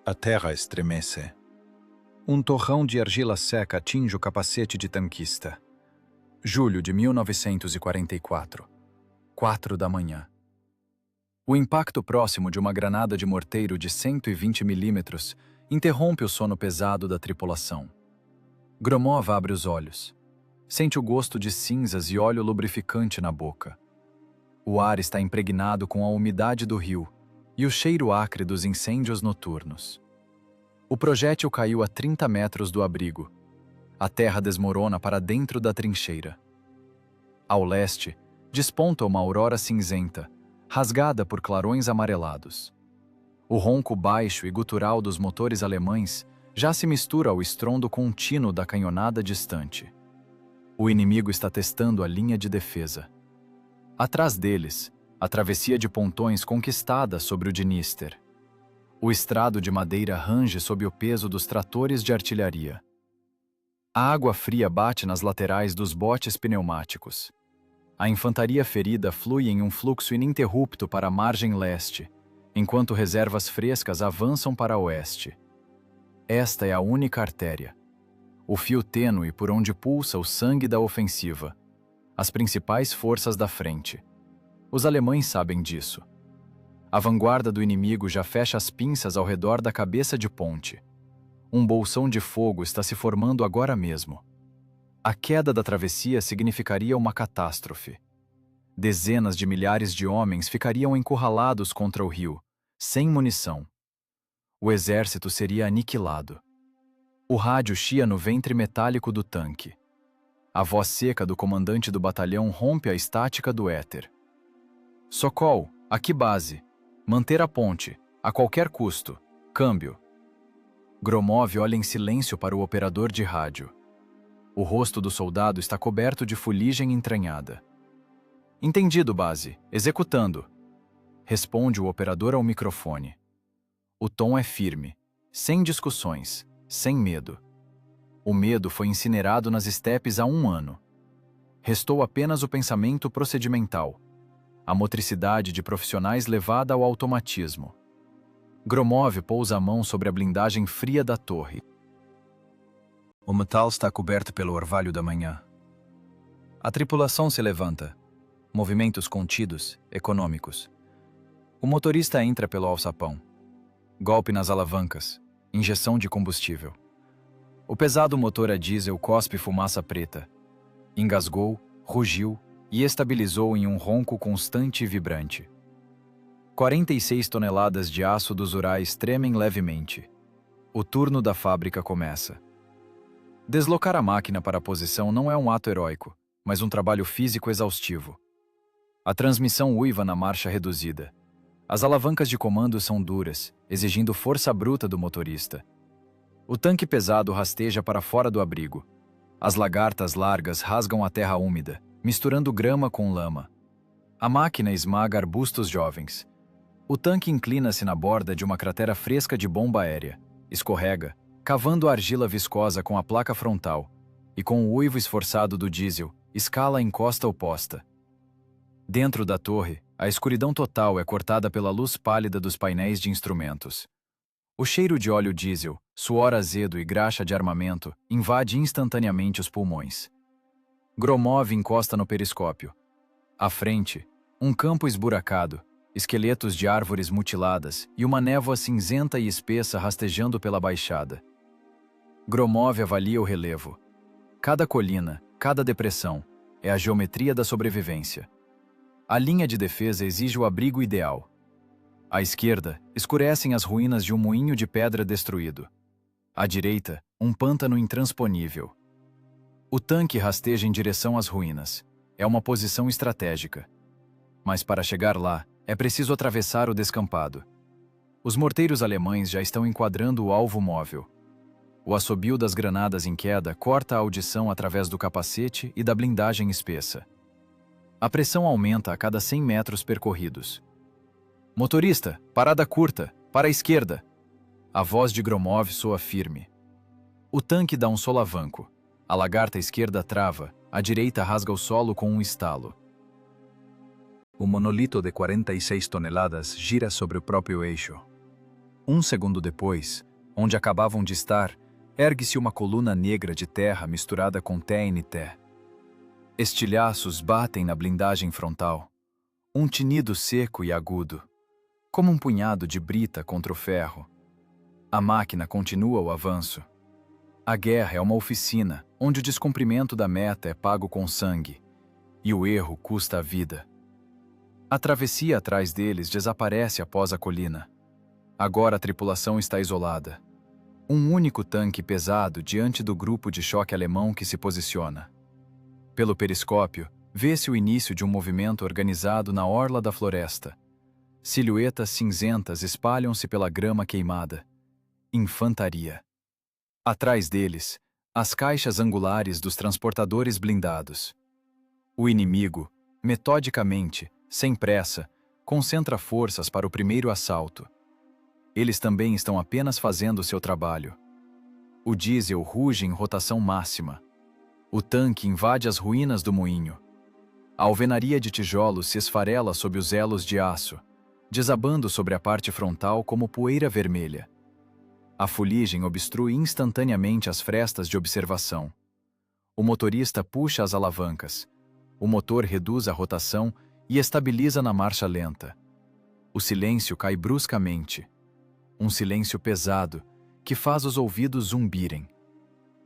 A terra estremece. Um torrão de argila seca atinge o capacete de tanquista. Julho de 1944. 4 da manhã. O impacto próximo de uma granada de morteiro de 120 milímetros interrompe o sono pesado da tripulação. Gromov abre os olhos. Sente o gosto de cinzas e óleo lubrificante na boca. O ar está impregnado com a umidade do rio e o cheiro acre dos incêndios noturnos. O projétil caiu a 30 metros do abrigo. A terra desmorona para dentro da trincheira. Ao leste, desponta uma aurora cinzenta, rasgada por clarões amarelados. O ronco baixo e gutural dos motores alemães já se mistura ao estrondo contínuo da canhonada distante. O inimigo está testando a linha de defesa. Atrás deles, a travessia de pontões conquistada sobre o Dniester. O estrado de madeira range sob o peso dos tratores de artilharia. A água fria bate nas laterais dos botes pneumáticos. A infantaria ferida flui em um fluxo ininterrupto para a margem leste, enquanto reservas frescas avançam para oeste. Esta é a única artéria. O fio tênue por onde pulsa o sangue da ofensiva. As principais forças da frente. Os alemães sabem disso. A vanguarda do inimigo já fecha as pinças ao redor da cabeça de ponte. Um bolsão de fogo está se formando agora mesmo. A queda da travessia significaria uma catástrofe. Dezenas de milhares de homens ficariam encurralados contra o rio, sem munição. O exército seria aniquilado. O rádio chia no ventre metálico do tanque. A voz seca do comandante do batalhão rompe a estática do éter. Sokol, aqui base. Manter a ponte, a qualquer custo. Câmbio. Gromov olha em silêncio para o operador de rádio. O rosto do soldado está coberto de fuligem entranhada. Entendido, base. Executando. Responde o operador ao microfone. O tom é firme, sem discussões, sem medo. O medo foi incinerado nas estepes há 1 ano. Restou apenas o pensamento procedimental, a motricidade de profissionais levada ao automatismo. Gromov pousa a mão sobre a blindagem fria da torre. O metal está coberto pelo orvalho da manhã. A tripulação se levanta. Movimentos contidos, econômicos. O motorista entra pelo alçapão. Golpe nas alavancas. Injeção de combustível. O pesado motor a diesel cospe fumaça preta. Engasgou, rugiu e estabilizou em um ronco constante e vibrante. 46 toneladas de aço dos Urais tremem levemente. O turno da fábrica começa. Deslocar a máquina para a posição não é um ato heróico, mas um trabalho físico exaustivo. A transmissão uiva na marcha reduzida. As alavancas de comando são duras, exigindo força bruta do motorista. O tanque pesado rasteja para fora do abrigo. As lagartas largas rasgam a terra úmida, misturando grama com lama. A máquina esmaga arbustos jovens. O tanque inclina-se na borda de uma cratera fresca de bomba aérea, escorrega, cavando a argila viscosa com a placa frontal, e com o uivo esforçado do diesel, escala a encosta oposta. Dentro da torre, a escuridão total é cortada pela luz pálida dos painéis de instrumentos. O cheiro de óleo diesel, suor azedo e graxa de armamento invade instantaneamente os pulmões. Gromov encosta no periscópio. À frente, um campo esburacado, esqueletos de árvores mutiladas e uma névoa cinzenta e espessa rastejando pela baixada. Gromov avalia o relevo. Cada colina, cada depressão, é a geometria da sobrevivência. A linha de defesa exige o abrigo ideal. À esquerda, escurecem as ruínas de um moinho de pedra destruído. À direita, um pântano intransponível. O tanque rasteja em direção às ruínas. É uma posição estratégica. Mas para chegar lá, é preciso atravessar o descampado. Os morteiros alemães já estão enquadrando o alvo móvel. O assobio das granadas em queda corta a audição através do capacete e da blindagem espessa. A pressão aumenta a cada 100 metros percorridos. Motorista, parada curta, para a esquerda. A voz de Gromov soa firme. O tanque dá um solavanco. A lagarta esquerda trava, a direita rasga o solo com um estalo. O monolito de 46 toneladas gira sobre o próprio eixo. Um segundo depois, onde acabavam de estar, ergue-se uma coluna negra de terra misturada com TNT. Estilhaços batem na blindagem frontal. Um tinido seco e agudo, como um punhado de brita contra o ferro. A máquina continua o avanço. A guerra é uma oficina, onde o descumprimento da meta é pago com sangue, e o erro custa a vida. A travessia atrás deles desaparece após a colina. Agora a tripulação está isolada. Um único tanque pesado diante do grupo de choque alemão que se posiciona. Pelo periscópio, vê-se o início de um movimento organizado na orla da floresta. Silhuetas cinzentas espalham-se pela grama queimada. Infantaria. Atrás deles, as caixas angulares dos transportadores blindados. O inimigo, metodicamente, sem pressa, concentra forças para o primeiro assalto. Eles também estão apenas fazendo seu trabalho. O diesel ruge em rotação máxima. O tanque invade as ruínas do moinho. A alvenaria de tijolos se esfarela sob os elos de aço, desabando sobre a parte frontal como poeira vermelha. A fuligem obstrui instantaneamente as frestas de observação. O motorista puxa as alavancas. O motor reduz a rotação e estabiliza na marcha lenta. O silêncio cai bruscamente. Um silêncio pesado que faz os ouvidos zumbirem.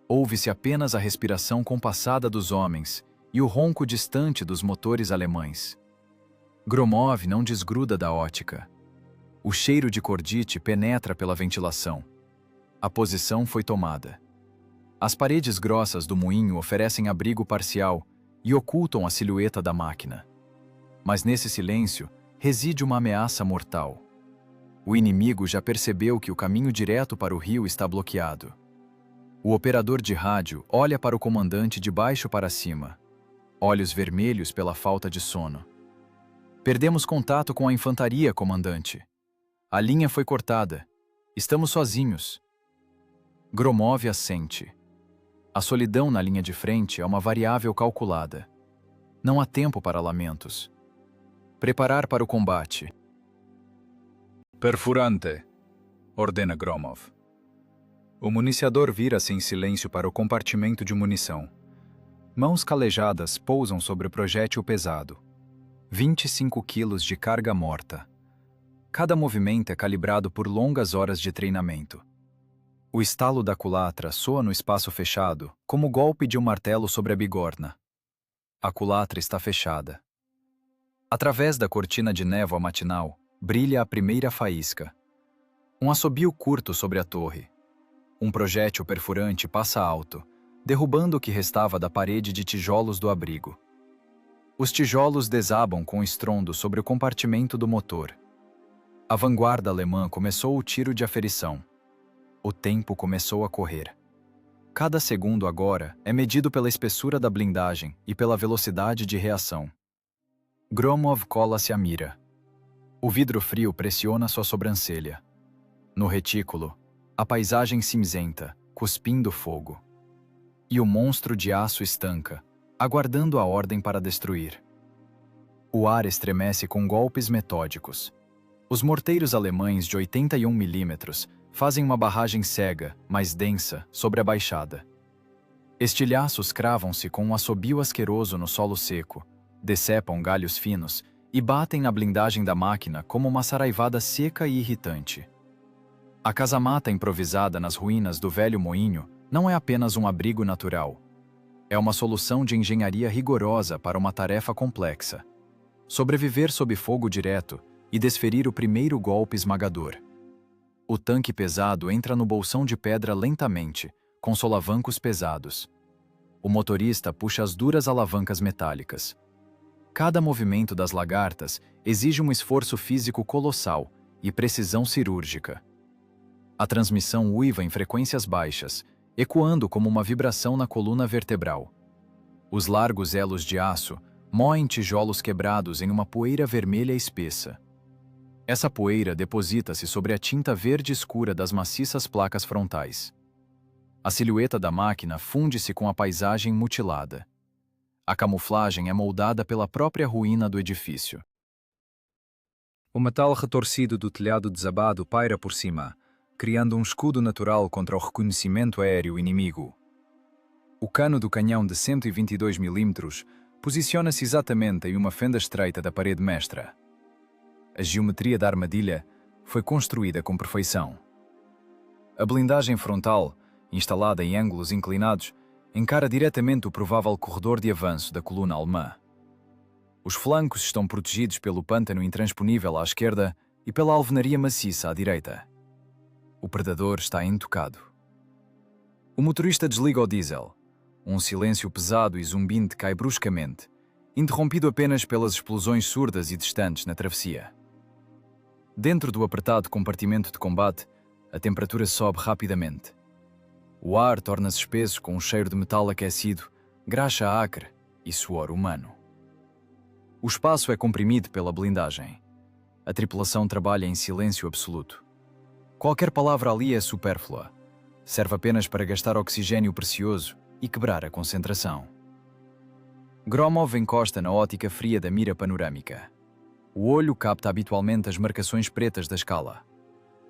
Ouve-se apenas a respiração compassada dos homens e o ronco distante dos motores alemães. Gromov não desgruda da ótica. O cheiro de cordite penetra pela ventilação. A posição foi tomada. As paredes grossas do moinho oferecem abrigo parcial e ocultam a silhueta da máquina. Mas nesse silêncio reside uma ameaça mortal. O inimigo já percebeu que o caminho direto para o rio está bloqueado. O operador de rádio olha para o comandante de baixo para cima. Olhos vermelhos pela falta de sono. Perdemos contato com a infantaria, comandante. A linha foi cortada. Estamos sozinhos. Gromov assente. A solidão na linha de frente é uma variável calculada. Não há tempo para lamentos. Preparar para o combate. Perfurante, ordena Gromov. O municiador vira-se em silêncio para o compartimento de munição. Mãos calejadas pousam sobre o projétil pesado. 25 quilos de carga morta. Cada movimento é calibrado por longas horas de treinamento. O estalo da culatra soa no espaço fechado, como o golpe de um martelo sobre a bigorna. A culatra está fechada. Através da cortina de névoa matinal, brilha a primeira faísca. Um assobio curto sobre a torre. Um projétil perfurante passa alto, derrubando o que restava da parede de tijolos do abrigo. Os tijolos desabam com estrondo sobre o compartimento do motor. A vanguarda alemã começou o tiro de aferição. O tempo começou a correr. Cada segundo agora é medido pela espessura da blindagem e pela velocidade de reação. Gromov cola-se à mira. O vidro frio pressiona sua sobrancelha. No retículo, a paisagem cinzenta, cuspindo fogo. E o monstro de aço estanca, aguardando a ordem para destruir. O ar estremece com golpes metódicos. Os morteiros alemães de 81 milímetros fazem uma barragem cega, mas densa, sobre a baixada. Estilhaços cravam-se com um assobio asqueroso no solo seco, decepam galhos finos e batem na blindagem da máquina como uma saraivada seca e irritante. A casamata improvisada nas ruínas do velho moinho não é apenas um abrigo natural. É uma solução de engenharia rigorosa para uma tarefa complexa. Sobreviver sob fogo direto e desferir o primeiro golpe esmagador. O tanque pesado entra no bolsão de pedra lentamente, com solavancos pesados. O motorista puxa as duras alavancas metálicas. Cada movimento das lagartas exige um esforço físico colossal e precisão cirúrgica. A transmissão uiva em frequências baixas, ecoando como uma vibração na coluna vertebral. Os largos elos de aço moem tijolos quebrados em uma poeira vermelha espessa. Essa poeira deposita-se sobre a tinta verde escura das maciças placas frontais. A silhueta da máquina funde-se com a paisagem mutilada. A camuflagem é moldada pela própria ruína do edifício. O metal retorcido do telhado desabado paira por cima, criando um escudo natural contra o reconhecimento aéreo inimigo. O cano do canhão de 122 mm posiciona-se exatamente em uma fenda estreita da parede mestra. A geometria da armadilha foi construída com perfeição. A blindagem frontal, instalada em ângulos inclinados, encara diretamente o provável corredor de avanço da coluna alemã. Os flancos estão protegidos pelo pântano intransponível à esquerda e pela alvenaria maciça à direita. O predador está intocado. O motorista desliga o diesel. Um silêncio pesado e zumbinte cai bruscamente, interrompido apenas pelas explosões surdas e distantes na travessia. Dentro do apertado compartimento de combate, a temperatura sobe rapidamente. O ar torna-se espesso com um cheiro de metal aquecido, graxa acre e suor humano. O espaço é comprimido pela blindagem. A tripulação trabalha em silêncio absoluto. Qualquer palavra ali é supérflua. Serve apenas para gastar oxigênio precioso e quebrar a concentração. Gromov encosta na ótica fria da mira panorâmica. O olho capta habitualmente as marcações pretas da escala.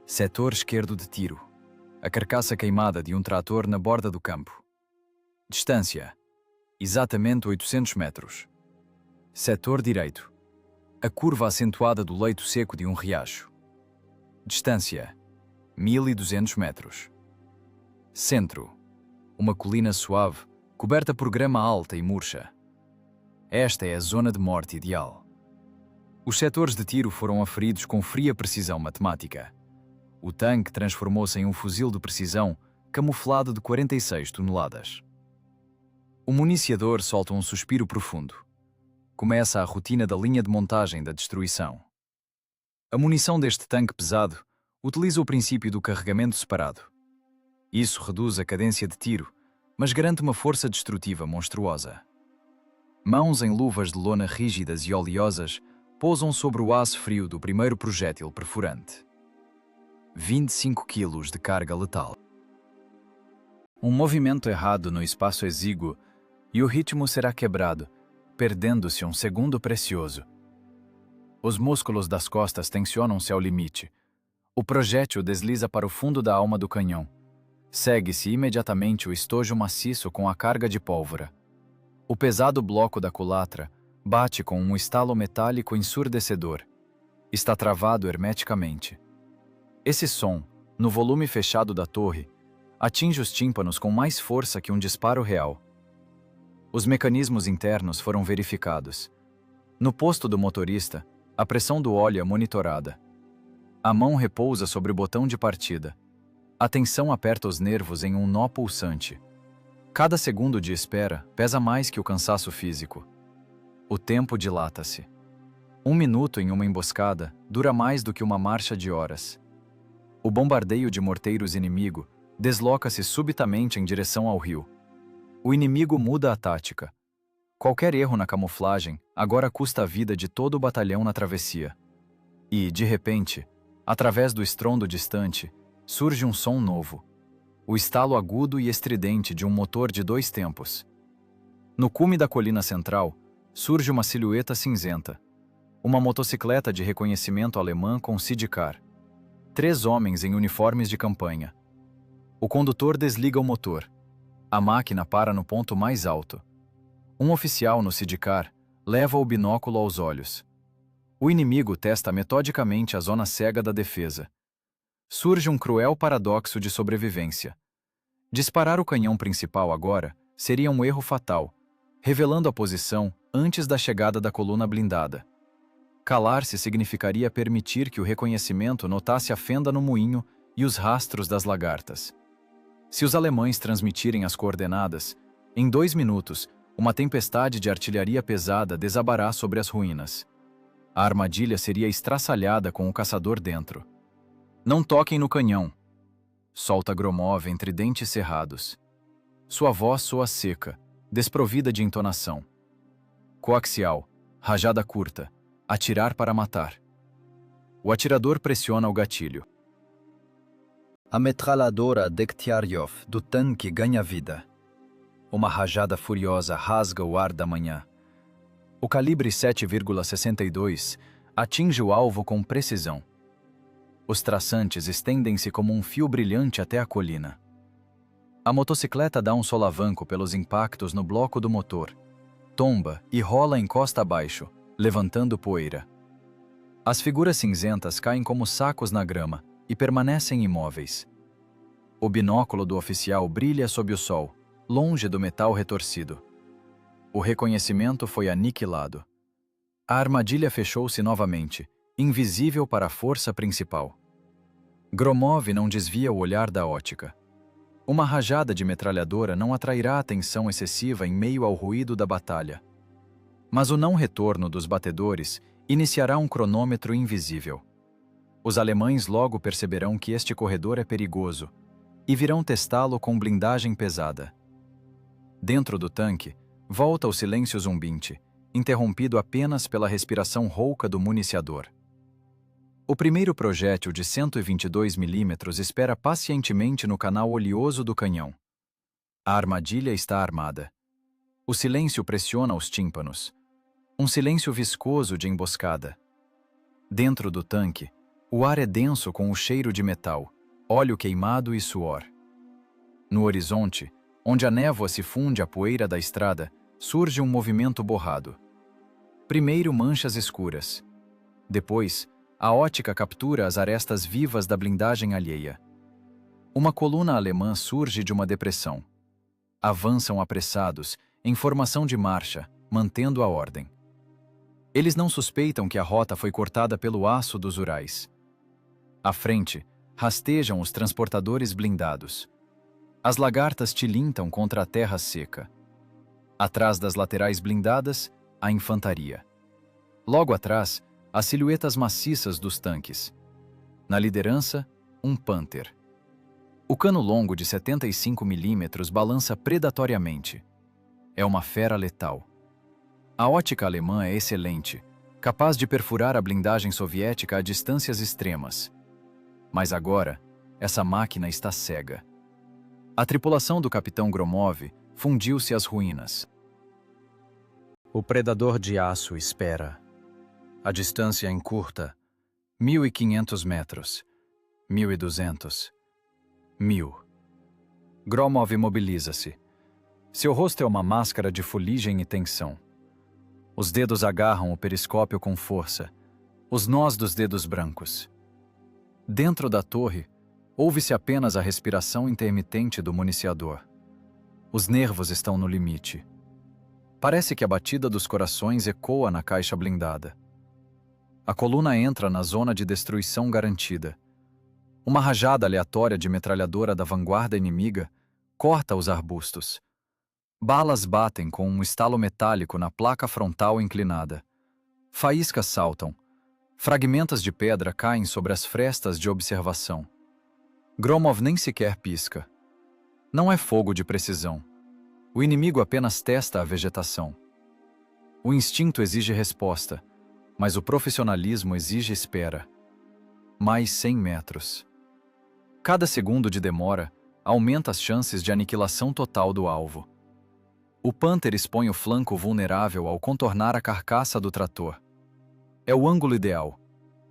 Setor esquerdo de tiro. A carcaça queimada de um trator na borda do campo. Distância. Exatamente 800 metros. Setor direito. A curva acentuada do leito seco de um riacho. Distância. 1200 metros. Centro. Uma colina suave, coberta por grama alta e murcha. Esta é a zona de morte ideal. Os setores de tiro foram aferidos com fria precisão matemática. O tanque transformou-se em um fuzil de precisão camuflado de 46 toneladas. O municiador solta um suspiro profundo. Começa a rotina da linha de montagem da destruição. A munição deste tanque pesado utiliza o princípio do carregamento separado. Isso reduz a cadência de tiro, mas garante uma força destrutiva monstruosa. Mãos em luvas de lona rígidas e oleosas pousam sobre o aço frio do primeiro projétil perfurante. 25 quilos de carga letal. Um movimento errado no espaço exíguo e o ritmo será quebrado, perdendo-se um segundo precioso. Os músculos das costas tensionam-se ao limite. O projétil desliza para o fundo da alma do canhão. Segue-se imediatamente o estojo maciço com a carga de pólvora. O pesado bloco da culatra bate com um estalo metálico ensurdecedor. Está travado hermeticamente. Esse som, no volume fechado da torre, atinge os tímpanos com mais força que um disparo real. Os mecanismos internos foram verificados. No posto do motorista, a pressão do óleo é monitorada. A mão repousa sobre o botão de partida. A tensão aperta os nervos em um nó pulsante. Cada segundo de espera pesa mais que o cansaço físico. O tempo dilata-se. 1 minuto em uma emboscada dura mais do que uma marcha de horas. O bombardeio de morteiros inimigo desloca-se subitamente em direção ao rio. O inimigo muda a tática. Qualquer erro na camuflagem agora custa a vida de todo o batalhão na travessia. E, de repente, através do estrondo distante, surge um som novo. O estalo agudo e estridente de um motor de 2 tempos. No cume da colina central, surge uma silhueta cinzenta. Uma motocicleta de reconhecimento alemã com sidecar. 3 homens em uniformes de campanha. O condutor desliga o motor. A máquina para no ponto mais alto. Um oficial no sidecar leva o binóculo aos olhos. O inimigo testa metodicamente a zona cega da defesa. Surge um cruel paradoxo de sobrevivência. Disparar o canhão principal agora seria um erro fatal, revelando a posição antes da chegada da coluna blindada. Calar-se significaria permitir que o reconhecimento notasse a fenda no moinho e os rastros das lagartas. Se os alemães transmitirem as coordenadas, em 2 minutos, uma tempestade de artilharia pesada desabará sobre as ruínas. A armadilha seria estraçalhada com o caçador dentro. Não toquem no canhão, solta Gromov entre dentes cerrados. Sua voz soa seca, desprovida de entonação. Coaxial, rajada curta, atirar para matar. O atirador pressiona o gatilho. A metralhadora Degtyaryov do tanque ganha vida. Uma rajada furiosa rasga o ar da manhã. O calibre 7,62 Atinge o alvo com precisão. Os traçantes estendem-se como um fio brilhante até a colina. A motocicleta dá um solavanco pelos impactos no bloco do motor, tomba e rola em costa abaixo, levantando poeira. As figuras cinzentas caem como sacos na grama e permanecem imóveis. O binóculo do oficial brilha sob o sol, longe do metal retorcido. O reconhecimento foi aniquilado. A armadilha fechou-se novamente, invisível para a força principal. Gromov não desvia o olhar da ótica. Uma rajada de metralhadora não atrairá atenção excessiva em meio ao ruído da batalha. Mas o não retorno dos batedores iniciará um cronômetro invisível. Os alemães logo perceberão que este corredor é perigoso e virão testá-lo com blindagem pesada. Dentro do tanque, volta o silêncio zumbinte, interrompido apenas pela respiração rouca do municiador. O primeiro projétil de 122 mm espera pacientemente no canal oleoso do canhão. A armadilha está armada. O silêncio pressiona os tímpanos. Um silêncio viscoso de emboscada. Dentro do tanque, o ar é denso com o cheiro de metal, óleo queimado e suor. No horizonte, onde a névoa se funde à poeira da estrada, surge um movimento borrado. Primeiro manchas escuras. Depois, a ótica captura as arestas vivas da blindagem alheia. Uma coluna alemã surge de uma depressão. Avançam apressados, em formação de marcha, mantendo a ordem. Eles não suspeitam que a rota foi cortada pelo aço dos Urais. À frente, rastejam os transportadores blindados. As lagartas tilintam contra a terra seca. Atrás das laterais blindadas, a infantaria. Logo atrás, as silhuetas maciças dos tanques. Na liderança, um Panther. O cano longo de 75 mm balança predatoriamente. É uma fera letal. A ótica alemã é excelente, capaz de perfurar a blindagem soviética a distâncias extremas. Mas agora, essa máquina está cega. A tripulação do capitão Gromov fundiu-se às ruínas. O predador de aço espera. A distância encurta. 1.500 metros. 1.200. 1.000. Gromov imobiliza-se. Seu rosto é uma máscara de fuligem e tensão. Os dedos agarram o periscópio com força, os nós dos dedos brancos. Dentro da torre, ouve-se apenas a respiração intermitente do municiador. Os nervos estão no limite. Parece que a batida dos corações ecoa na caixa blindada. A coluna entra na zona de destruição garantida. Uma rajada aleatória de metralhadora da vanguarda inimiga corta os arbustos. Balas batem com um estalo metálico na placa frontal inclinada. Faíscas saltam. Fragmentos de pedra caem sobre as frestas de observação. Gromov nem sequer pisca. Não é fogo de precisão. O inimigo apenas testa a vegetação. O instinto exige resposta, mas o profissionalismo exige espera. Mais 100 metros. Cada segundo de demora aumenta as chances de aniquilação total do alvo. O Panther expõe o flanco vulnerável ao contornar a carcaça do trator. É o ângulo ideal,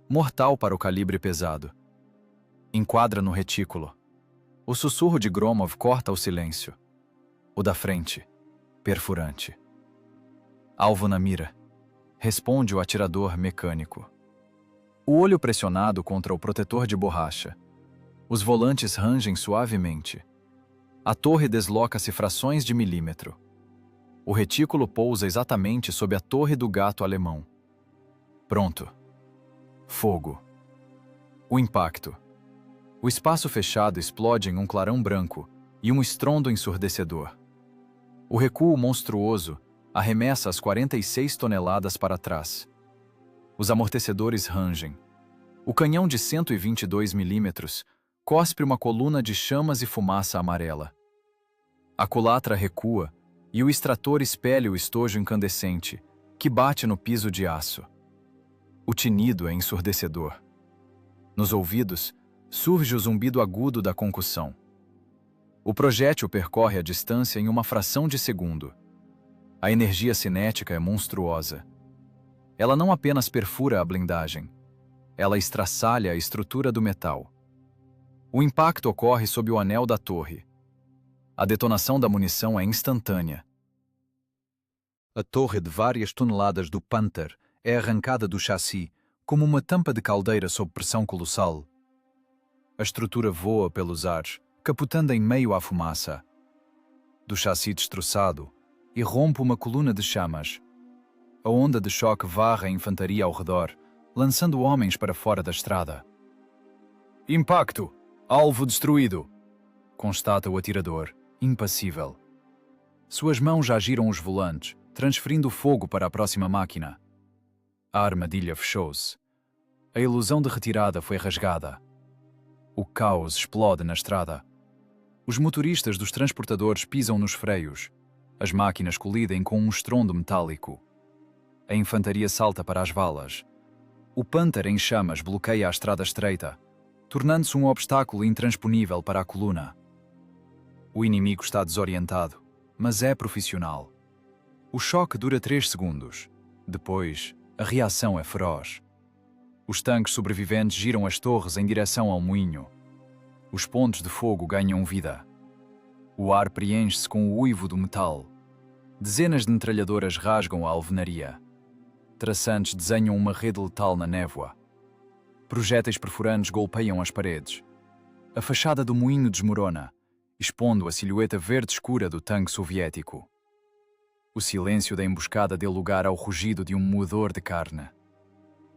mortal para o calibre pesado. Enquadra no retículo. O sussurro de Gromov corta o silêncio. O da frente, perfurante. Alvo na mira. Responde o atirador mecânico. O olho pressionado contra o protetor de borracha. Os volantes rangem suavemente. A torre desloca-se frações de milímetro. O retículo pousa exatamente sob a torre do gato alemão. Pronto. Fogo. O impacto. O espaço fechado explode em um clarão branco e um estrondo ensurdecedor. O recuo monstruoso arremessa as 46 toneladas para trás. Os amortecedores rangem. O canhão de 122 mm cospe uma coluna de chamas e fumaça amarela. A culatra recua e o extrator espelha o estojo incandescente, que bate no piso de aço. O tinido é ensurdecedor. Nos ouvidos, surge o zumbido agudo da concussão. O projétil percorre a distância em uma fração de segundo. A energia cinética é monstruosa. Ela não apenas perfura a blindagem, ela estraçalha a estrutura do metal. O impacto ocorre sob o anel da torre. A detonação da munição é instantânea. A torre de várias toneladas do Panther é arrancada do chassi como uma tampa de caldeira sob pressão colossal. A estrutura voa pelos ares, capotando em meio à fumaça. Do chassi destroçado, irrompe uma coluna de chamas. A onda de choque varre a infantaria ao redor, lançando homens para fora da estrada. Impacto! Alvo destruído! Constata o atirador, impassível. Suas mãos já giram os volantes, transferindo o fogo para a próxima máquina. A armadilha fechou-se. A ilusão de retirada foi rasgada. O caos explode na estrada. Os motoristas dos transportadores pisam nos freios. As máquinas colidem com um estrondo metálico. A infantaria salta para as valas. O Panther em chamas bloqueia a estrada estreita, tornando-se um obstáculo intransponível para a coluna. O inimigo está desorientado, mas é profissional. O choque dura 3 segundos. Depois, a reação é feroz. Os tanques sobreviventes giram as torres em direção ao moinho. Os pontos de fogo ganham vida. O ar preenche-se com o uivo do metal. Dezenas de metralhadoras rasgam a alvenaria. Traçantes desenham uma rede letal na névoa. Projéteis perfurantes golpeiam as paredes. A fachada do moinho desmorona, expondo a silhueta verde escura do tanque soviético. O silêncio da emboscada deu lugar ao rugido de um moedor de carne.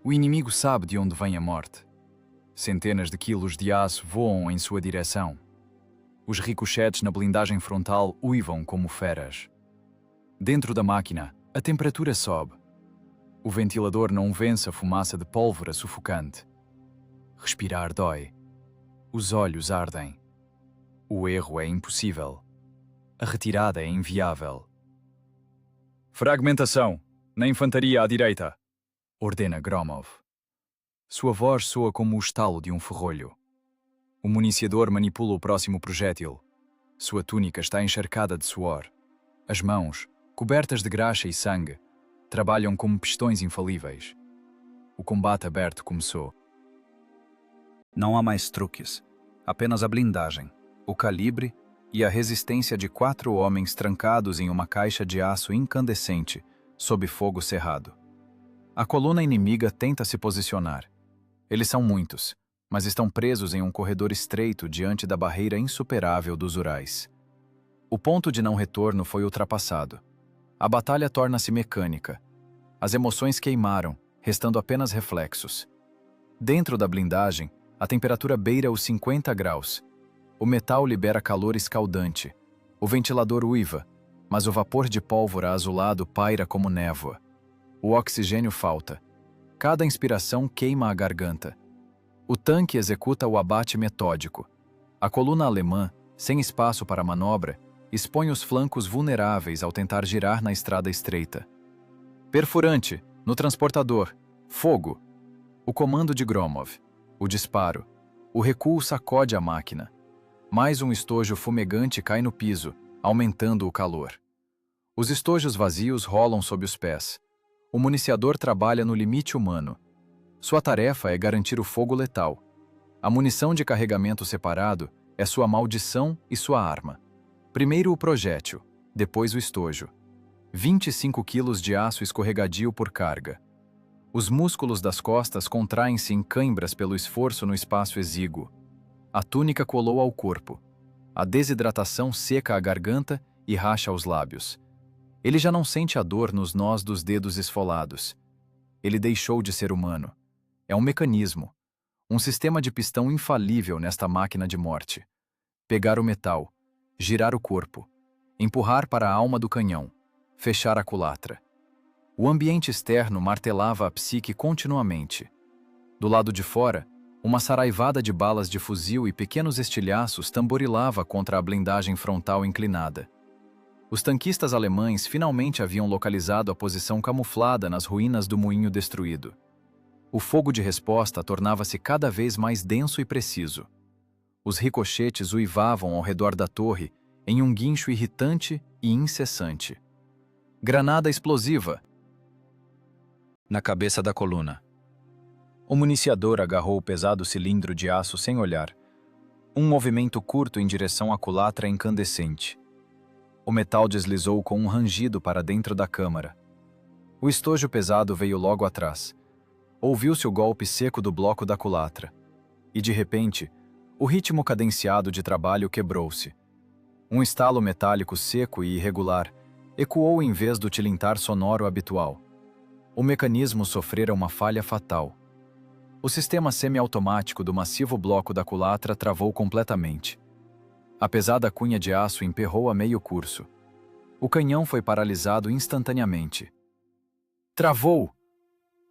O inimigo sabe de onde vem a morte. Centenas de quilos de aço voam em sua direção. Os ricochetes na blindagem frontal uivam como feras. Dentro da máquina, a temperatura sobe. O ventilador não vence a fumaça de pólvora sufocante. Respirar dói. Os olhos ardem. O erro é impossível. A retirada é inviável. Fragmentação! Na infantaria à direita! Ordena Gromov. Sua voz soa como o estalo de um ferrolho. O municiador manipula o próximo projétil. Sua túnica está encharcada de suor. As mãos, cobertas de graxa e sangue, trabalham como pistões infalíveis. O combate aberto começou. Não há mais truques. Apenas a blindagem, o calibre e a resistência de 4 homens trancados em uma caixa de aço incandescente, sob fogo cerrado. A coluna inimiga tenta se posicionar. Eles são muitos, mas estão presos em um corredor estreito diante da barreira insuperável dos Urais. O ponto de não retorno foi ultrapassado. A batalha torna-se mecânica. As emoções queimaram, restando apenas reflexos. Dentro da blindagem, a temperatura beira os 50 graus. O metal libera calor escaldante. O ventilador uiva, mas o vapor de pólvora azulado paira como névoa. O oxigênio falta. Cada inspiração queima a garganta. O tanque executa o abate metódico. A coluna alemã, sem espaço para manobra, expõe os flancos vulneráveis ao tentar girar na estrada estreita. Perfurante, no transportador, fogo. O comando de Gromov. O disparo. O recuo sacode a máquina. Mais um estojo fumegante cai no piso, aumentando o calor. Os estojos vazios rolam sob os pés. O municiador trabalha no limite humano. Sua tarefa é garantir o fogo letal. A munição de carregamento separado é sua maldição e sua arma. Primeiro o projétil, depois o estojo. 25 quilos de aço escorregadio por carga. Os músculos das costas contraem-se em cãibras pelo esforço no espaço exíguo. A túnica colou ao corpo. A desidratação seca a garganta e racha os lábios. Ele já não sente a dor nos nós dos dedos esfolados. Ele deixou de ser humano. É um mecanismo. Um sistema de pistão infalível nesta máquina de morte. Pegar o metal, girar o corpo, empurrar para a alma do canhão, fechar a culatra. O ambiente externo martelava a psique continuamente. Do lado de fora, uma saraivada de balas de fuzil e pequenos estilhaços tamborilava contra a blindagem frontal inclinada. Os tanquistas alemães finalmente haviam localizado a posição camuflada nas ruínas do moinho destruído. O fogo de resposta tornava-se cada vez mais denso e preciso. Os ricochetes uivavam ao redor da torre em um guincho irritante e incessante. Granada explosiva! na cabeça da coluna. O municiador agarrou o pesado cilindro de aço sem olhar. Um movimento curto em direção à culatra incandescente. O metal deslizou com um rangido para dentro da câmara. O estojo pesado veio logo atrás. Ouviu-se o golpe seco do bloco da culatra. E, de repente, o ritmo cadenciado de trabalho quebrou-se. Um estalo metálico seco e irregular ecoou em vez do tilintar sonoro habitual. O mecanismo sofrera uma falha fatal. O sistema semiautomático do massivo bloco da culatra travou completamente. A pesada cunha de aço emperrou a meio curso. O canhão foi paralisado instantaneamente. "Travou!"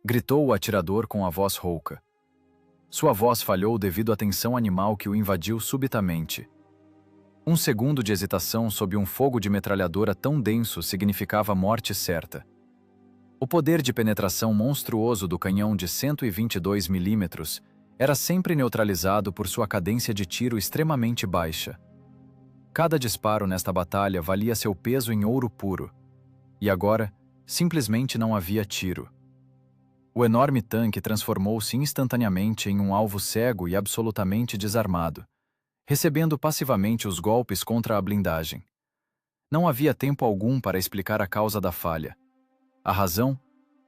gritou o atirador com a voz rouca. Sua voz falhou devido à tensão animal que o invadiu subitamente. Um segundo de hesitação sob um fogo de metralhadora tão denso significava morte certa. O poder de penetração monstruoso do canhão de 122 milímetros era sempre neutralizado por sua cadência de tiro extremamente baixa. Cada disparo nesta batalha valia seu peso em ouro puro. E agora, simplesmente não havia tiro. O enorme tanque transformou-se instantaneamente em um alvo cego e absolutamente desarmado, recebendo passivamente os golpes contra a blindagem. Não havia tempo algum para explicar a causa da falha. A razão?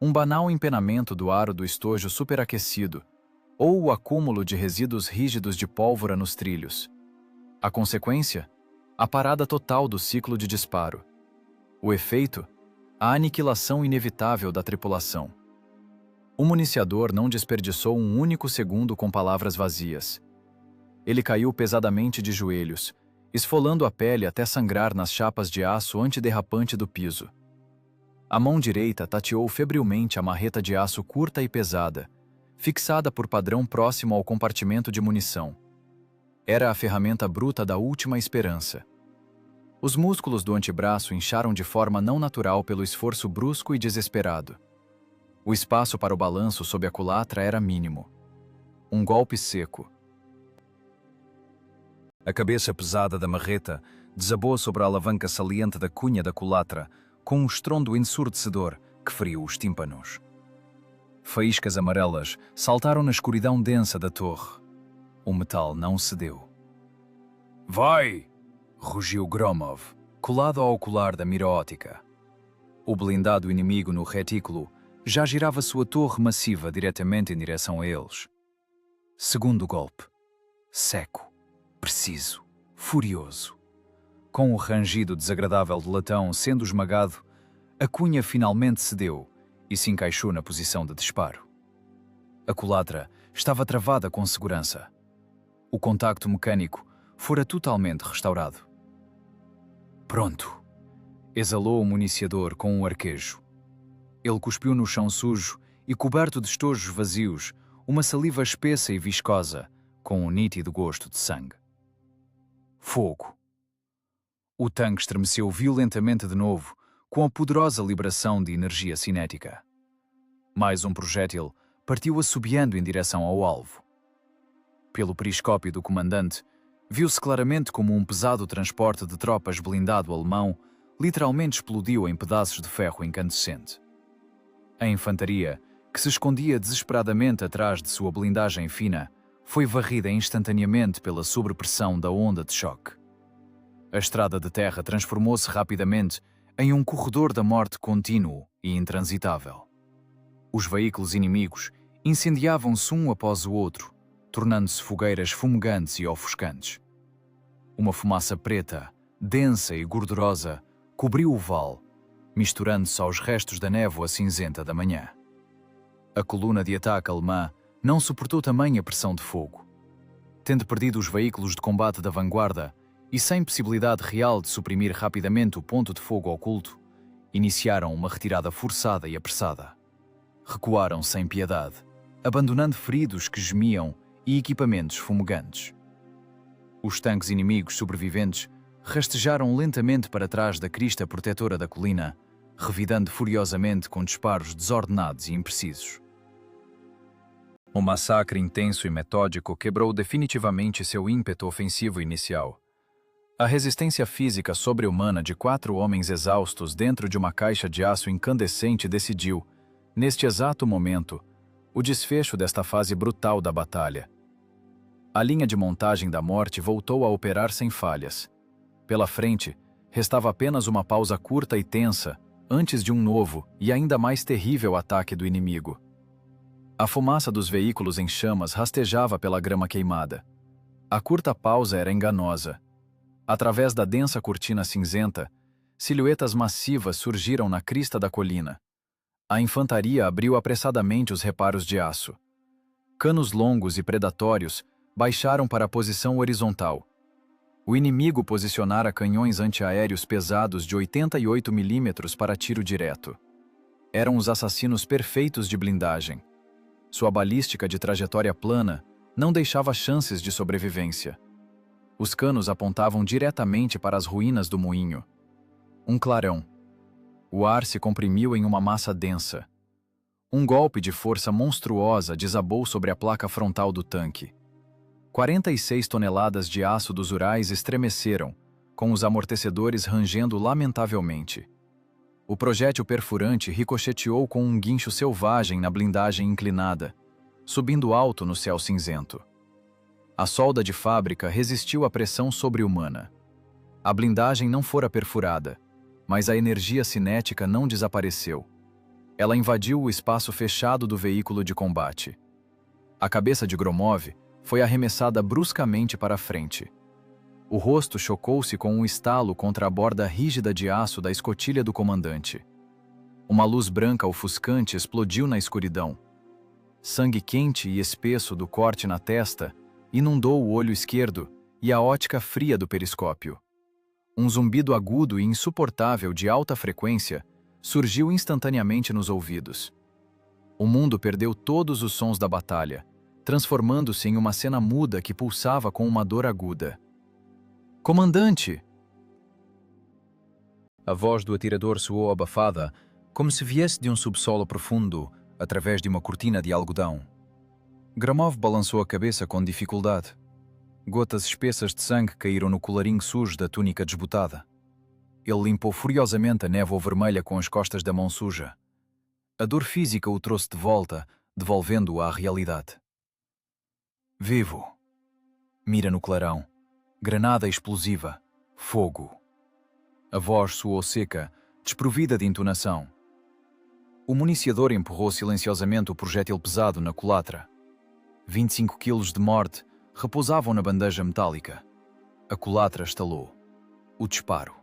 Um banal empenamento do aro do estojo superaquecido, ou o acúmulo de resíduos rígidos de pólvora nos trilhos. A consequência? A parada total do ciclo de disparo. O efeito? A aniquilação inevitável da tripulação. O municiador não desperdiçou um único segundo com palavras vazias. Ele caiu pesadamente de joelhos, esfolando a pele até sangrar nas chapas de aço antiderrapante do piso. A mão direita tateou febrilmente a marreta de aço curta e pesada, fixada por padrão próximo ao compartimento de munição. Era a ferramenta bruta da última esperança. Os músculos do antebraço incharam de forma não natural pelo esforço brusco e desesperado. O espaço para o balanço sob a culatra era mínimo. Um golpe seco. A cabeça pesada da marreta desabou sobre a alavanca saliente da cunha da culatra, com um estrondo ensurdecedor que feriu os tímpanos. Faíscas amarelas saltaram na escuridão densa da torre. O metal não cedeu. "Vai!" rugiu Gromov, colado ao ocular da mira ótica. O blindado inimigo no retículo já girava sua torre massiva diretamente em direção a eles. Segundo golpe. Seco, preciso, furioso. Com o rangido desagradável de latão sendo esmagado, a cunha finalmente cedeu e se encaixou na posição de disparo. A culatra estava travada com segurança. O contacto mecânico fora totalmente restaurado. "Pronto!" exalou o municiador com um arquejo. Ele cuspiu no chão sujo e coberto de estojos vazios, uma saliva espessa e viscosa, com um nítido gosto de sangue. Fogo. O tanque estremeceu violentamente de novo, com a poderosa liberação de energia cinética. Mais um projétil partiu assobiando em direção ao alvo. Pelo periscópio do comandante, viu-se claramente como um pesado transporte de tropas blindado alemão literalmente explodiu em pedaços de ferro incandescente. A infantaria, que se escondia desesperadamente atrás de sua blindagem fina, foi varrida instantaneamente pela sobrepressão da onda de choque. A estrada de terra transformou-se rapidamente em um corredor da morte contínuo e intransitável. Os veículos inimigos incendiavam-se um após o outro, tornando-se fogueiras fumegantes e ofuscantes. Uma fumaça preta, densa e gordurosa, cobriu o vale, misturando-se aos restos da névoa cinzenta da manhã. A coluna de ataque alemã não suportou tamanha pressão de fogo. Tendo perdido os veículos de combate da vanguarda e sem possibilidade real de suprimir rapidamente o ponto de fogo oculto, iniciaram uma retirada forçada e apressada. Recuaram sem piedade, abandonando feridos que gemiam e equipamentos fumegantes. Os tanques inimigos sobreviventes rastejaram lentamente para trás da crista protetora da colina, revidando furiosamente com disparos desordenados e imprecisos. O massacre intenso e metódico quebrou definitivamente seu ímpeto ofensivo inicial. A resistência física sobre-humana de 4 homens exaustos dentro de uma caixa de aço incandescente decidiu, Neste exato momento, o desfecho desta fase brutal da batalha. A linha de montagem da morte voltou a operar sem falhas. Pela frente, restava apenas uma pausa curta e tensa, antes de um novo e ainda mais terrível ataque do inimigo. A fumaça dos veículos em chamas rastejava pela grama queimada. A curta pausa era enganosa. Através da densa cortina cinzenta, silhuetas massivas surgiram na crista da colina. A infantaria abriu apressadamente os reparos de aço. Canos longos e predatórios baixaram para a posição horizontal. O inimigo posicionara canhões antiaéreos pesados de 88 mm para tiro direto. Eram os assassinos perfeitos de blindagem. Sua balística de trajetória plana não deixava chances de sobrevivência. Os canos apontavam diretamente para as ruínas do moinho. Um clarão. O ar se comprimiu em uma massa densa. Um golpe de força monstruosa desabou sobre a placa frontal do tanque. 46 toneladas de aço dos Urais estremeceram, com os amortecedores rangendo lamentavelmente. O projétil perfurante ricocheteou com um guincho selvagem na blindagem inclinada, subindo alto no céu cinzento. A solda de fábrica resistiu à pressão sobre-humana. A blindagem não fora perfurada, mas a energia cinética não desapareceu. Ela invadiu o espaço fechado do veículo de combate. A cabeça de Gromov foi arremessada bruscamente para a frente. O rosto chocou-se com um estalo contra a borda rígida de aço da escotilha do comandante. Uma luz branca ofuscante explodiu na escuridão. Sangue quente e espesso do corte na testa inundou o olho esquerdo e a ótica fria do periscópio. Um zumbido agudo e insuportável de alta frequência surgiu instantaneamente nos ouvidos. O mundo perdeu todos os sons da batalha, transformando-se em uma cena muda que pulsava com uma dor aguda. Comandante! A voz do atirador soou abafada, como se viesse de um subsolo profundo, através de uma cortina de algodão. Gromov balançou a cabeça com dificuldade. Gotas espessas de sangue caíram no colarinho sujo da túnica desbotada. Ele limpou furiosamente a névoa vermelha com as costas da mão suja. A dor física o trouxe de volta, devolvendo-o à realidade. Vivo. Mira no clarão. Granada explosiva. Fogo. A voz soou seca, desprovida de entonação. O municiador empurrou silenciosamente o projétil pesado na culatra. 25 quilos de morte repousavam na bandeja metálica. A culatra estalou. O disparo.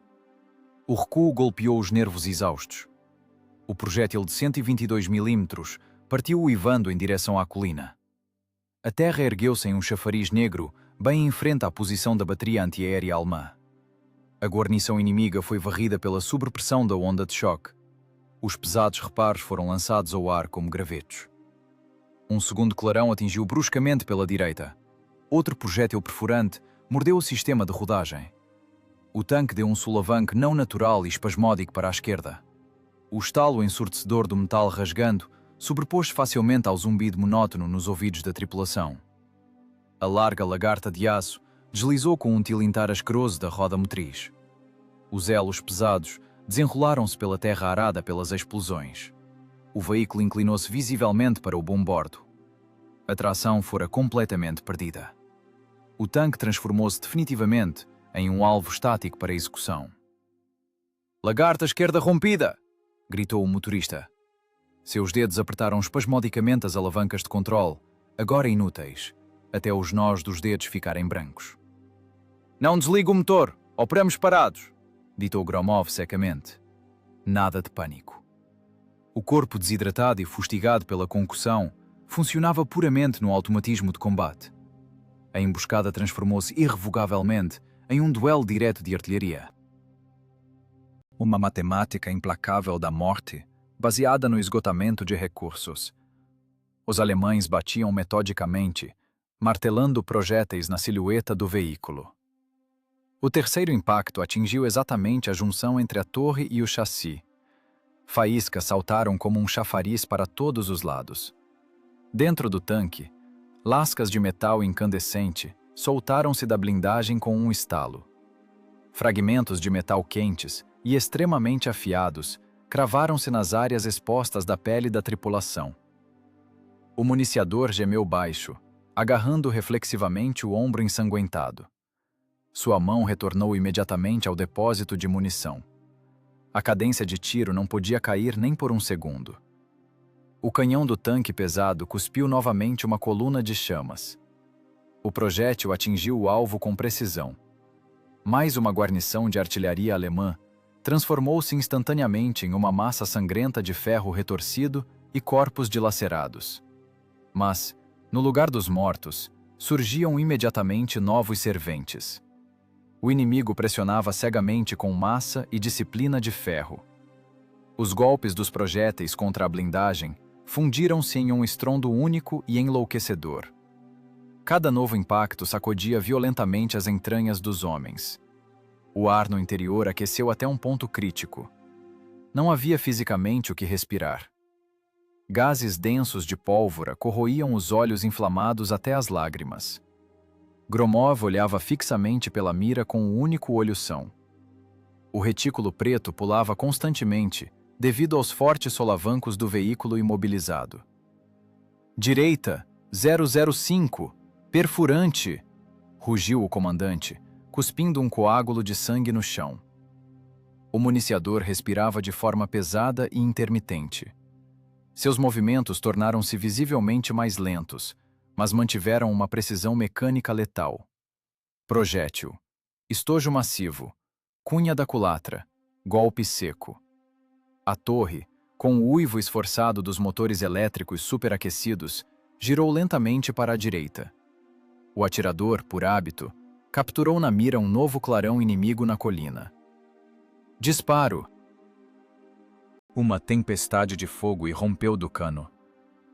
O recuo golpeou os nervos exaustos. O projétil de 122 mm partiu uivando em direção à colina. A terra ergueu-se em um chafariz negro, bem em frente à posição da bateria antiaérea alemã. A guarnição inimiga foi varrida pela sobrepressão da onda de choque. Os pesados reparos foram lançados ao ar como gravetos. Um segundo clarão atingiu bruscamente pela direita. Outro projétil perfurante mordeu o sistema de rodagem. O tanque deu um solavanque não natural e espasmódico para a esquerda. O estalo ensurdecedor do metal rasgando sobrepôs-se facilmente ao zumbido monótono nos ouvidos da tripulação. A larga lagarta de aço deslizou com um tilintar asqueroso da roda motriz. Os elos pesados desenrolaram-se pela terra arada pelas explosões. O veículo inclinou-se visivelmente para o bombordo. A tração fora completamente perdida. O tanque transformou-se definitivamente em um alvo estático para execução. "Lagarta esquerda rompida!" gritou o motorista. Seus dedos apertaram espasmodicamente as alavancas de controle, agora inúteis, até os nós dos dedos ficarem brancos. "Não desligue o motor! Operamos parados!" ditou Gromov secamente. Nada de pânico. O corpo desidratado e fustigado pela concussão funcionava puramente no automatismo de combate. A emboscada transformou-se irrevogavelmente em um duelo direto de artilharia. Uma matemática implacável da morte, baseada no esgotamento de recursos. Os alemães batiam metodicamente, martelando projéteis na silhueta do veículo. O terceiro impacto atingiu exatamente a junção entre a torre e o chassi. Faíscas saltaram como um chafariz para todos os lados. Dentro do tanque, lascas de metal incandescente soltaram-se da blindagem com um estalo. Fragmentos de metal quentes e extremamente afiados cravaram-se nas áreas expostas da pele da tripulação. O municiador gemeu baixo, agarrando reflexivamente o ombro ensanguentado. Sua mão retornou imediatamente ao depósito de munição. A cadência de tiro não podia cair nem por um segundo. O canhão do tanque pesado cuspiu novamente uma coluna de chamas. O projétil atingiu o alvo com precisão. Mais uma guarnição de artilharia alemã transformou-se instantaneamente em uma massa sangrenta de ferro retorcido e corpos dilacerados. Mas, no lugar dos mortos, surgiam imediatamente novos serventes. O inimigo pressionava cegamente com massa e disciplina de ferro. Os golpes dos projéteis contra a blindagem fundiram-se em um estrondo único e enlouquecedor. Cada novo impacto sacudia violentamente as entranhas dos homens. O ar no interior aqueceu até um ponto crítico. Não havia fisicamente o que respirar. Gases densos de pólvora corroíam os olhos inflamados até as lágrimas. Gromov olhava fixamente pela mira com um único olho são. O retículo preto pulava constantemente, devido aos fortes solavancos do veículo imobilizado. Direita, 005, perfurante! Rugiu o comandante, cuspindo um coágulo de sangue no chão. O municiador respirava de forma pesada e intermitente. Seus movimentos tornaram-se visivelmente mais lentos, mas mantiveram uma precisão mecânica letal. Projétil. Estojo massivo. Cunha da culatra. Golpe seco. A torre, com o uivo esforçado dos motores elétricos superaquecidos, girou lentamente para a direita. O atirador, por hábito, capturou na mira um novo clarão inimigo na colina. Disparo! Uma tempestade de fogo irrompeu do cano.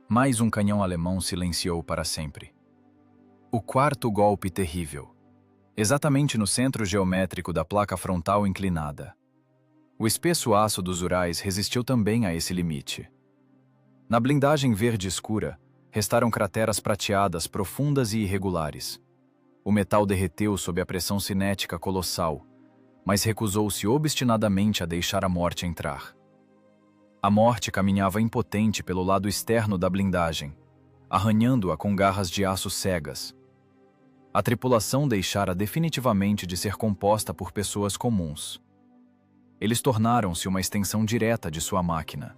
Mais um canhão alemão silenciou para sempre. O quarto golpe terrível. Exatamente no centro geométrico da placa frontal inclinada. O espesso aço dos Urais resistiu também a esse limite. Na blindagem verde escura, restaram crateras prateadas profundas e irregulares. O metal derreteu sob a pressão cinética colossal, mas recusou-se obstinadamente a deixar a morte entrar. A morte caminhava impotente pelo lado externo da blindagem, arranhando-a com garras de aço cegas. A tripulação deixara definitivamente de ser composta por pessoas comuns. Eles tornaram-se uma extensão direta de sua máquina.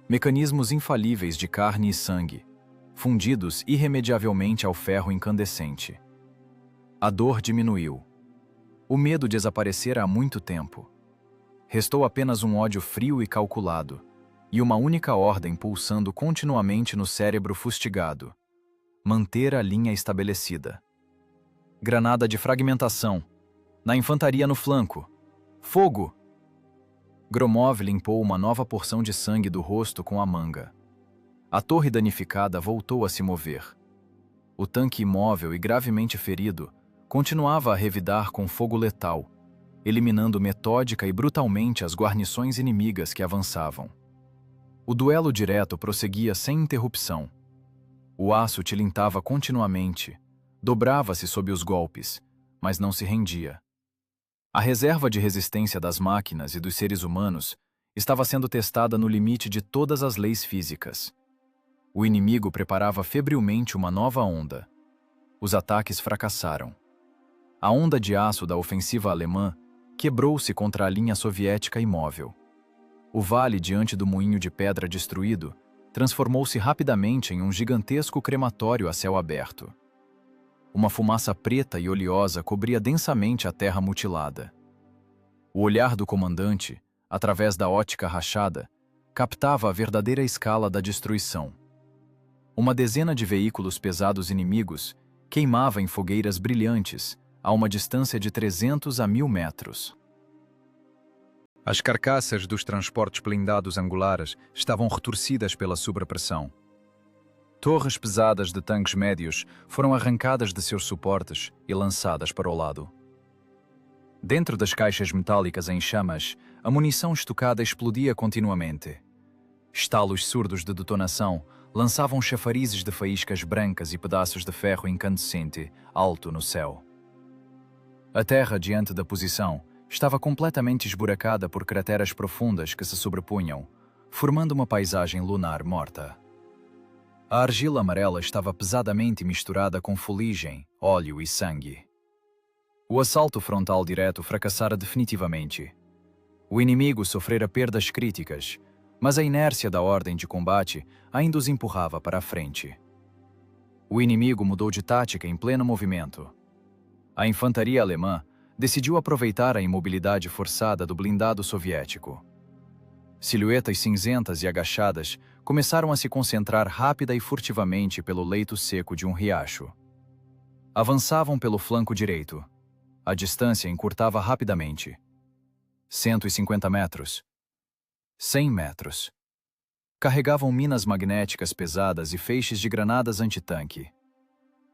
Mecanismos infalíveis de carne e sangue, fundidos irremediavelmente ao ferro incandescente. A dor diminuiu. O medo desaparecera há muito tempo. Restou apenas um ódio frio e calculado, e uma única ordem pulsando continuamente no cérebro fustigado: manter a linha estabelecida. Granada de fragmentação. Na infantaria no flanco. Fogo! Gromov limpou uma nova porção de sangue do rosto com a manga. A torre danificada voltou a se mover. O tanque imóvel e gravemente ferido continuava a revidar com fogo letal, eliminando metódica e brutalmente as guarnições inimigas que avançavam. O duelo direto prosseguia sem interrupção. O aço tilintava continuamente, dobrava-se sob os golpes, mas não se rendia. A reserva de resistência das máquinas e dos seres humanos estava sendo testada no limite de todas as leis físicas. O inimigo preparava febrilmente uma nova onda. Os ataques fracassaram. A onda de aço da ofensiva alemã quebrou-se contra a linha soviética imóvel. O vale diante do moinho de pedra destruído transformou-se rapidamente em um gigantesco crematório a céu aberto. Uma fumaça preta e oleosa cobria densamente a terra mutilada. O olhar do comandante, através da ótica rachada, captava a verdadeira escala da destruição. Uma dezena de veículos pesados inimigos queimava em fogueiras brilhantes, a uma distância de 300 a 1000 metros. As carcaças dos transportes blindados angulares estavam retorcidas pela sobrepressão. Torres pesadas de tanques médios foram arrancadas de seus suportes e lançadas para o lado. Dentro das caixas metálicas em chamas, a munição estocada explodia continuamente. Estalos surdos de detonação lançavam chafarizes de faíscas brancas e pedaços de ferro incandescente alto no céu. A terra diante da posição estava completamente esburacada por crateras profundas que se sobrepunham, formando uma paisagem lunar morta. A argila amarela estava pesadamente misturada com fuligem, óleo e sangue. O assalto frontal direto fracassara definitivamente. O inimigo sofrera perdas críticas, mas a inércia da ordem de combate ainda os empurrava para a frente. O inimigo mudou de tática em pleno movimento. A infantaria alemã decidiu aproveitar a imobilidade forçada do blindado soviético. Silhuetas cinzentas e agachadas começaram a se concentrar rápida e furtivamente pelo leito seco de um riacho. Avançavam pelo flanco direito. A distância encurtava rapidamente. 150 metros. 100 metros. Carregavam minas magnéticas pesadas e feixes de granadas antitanque.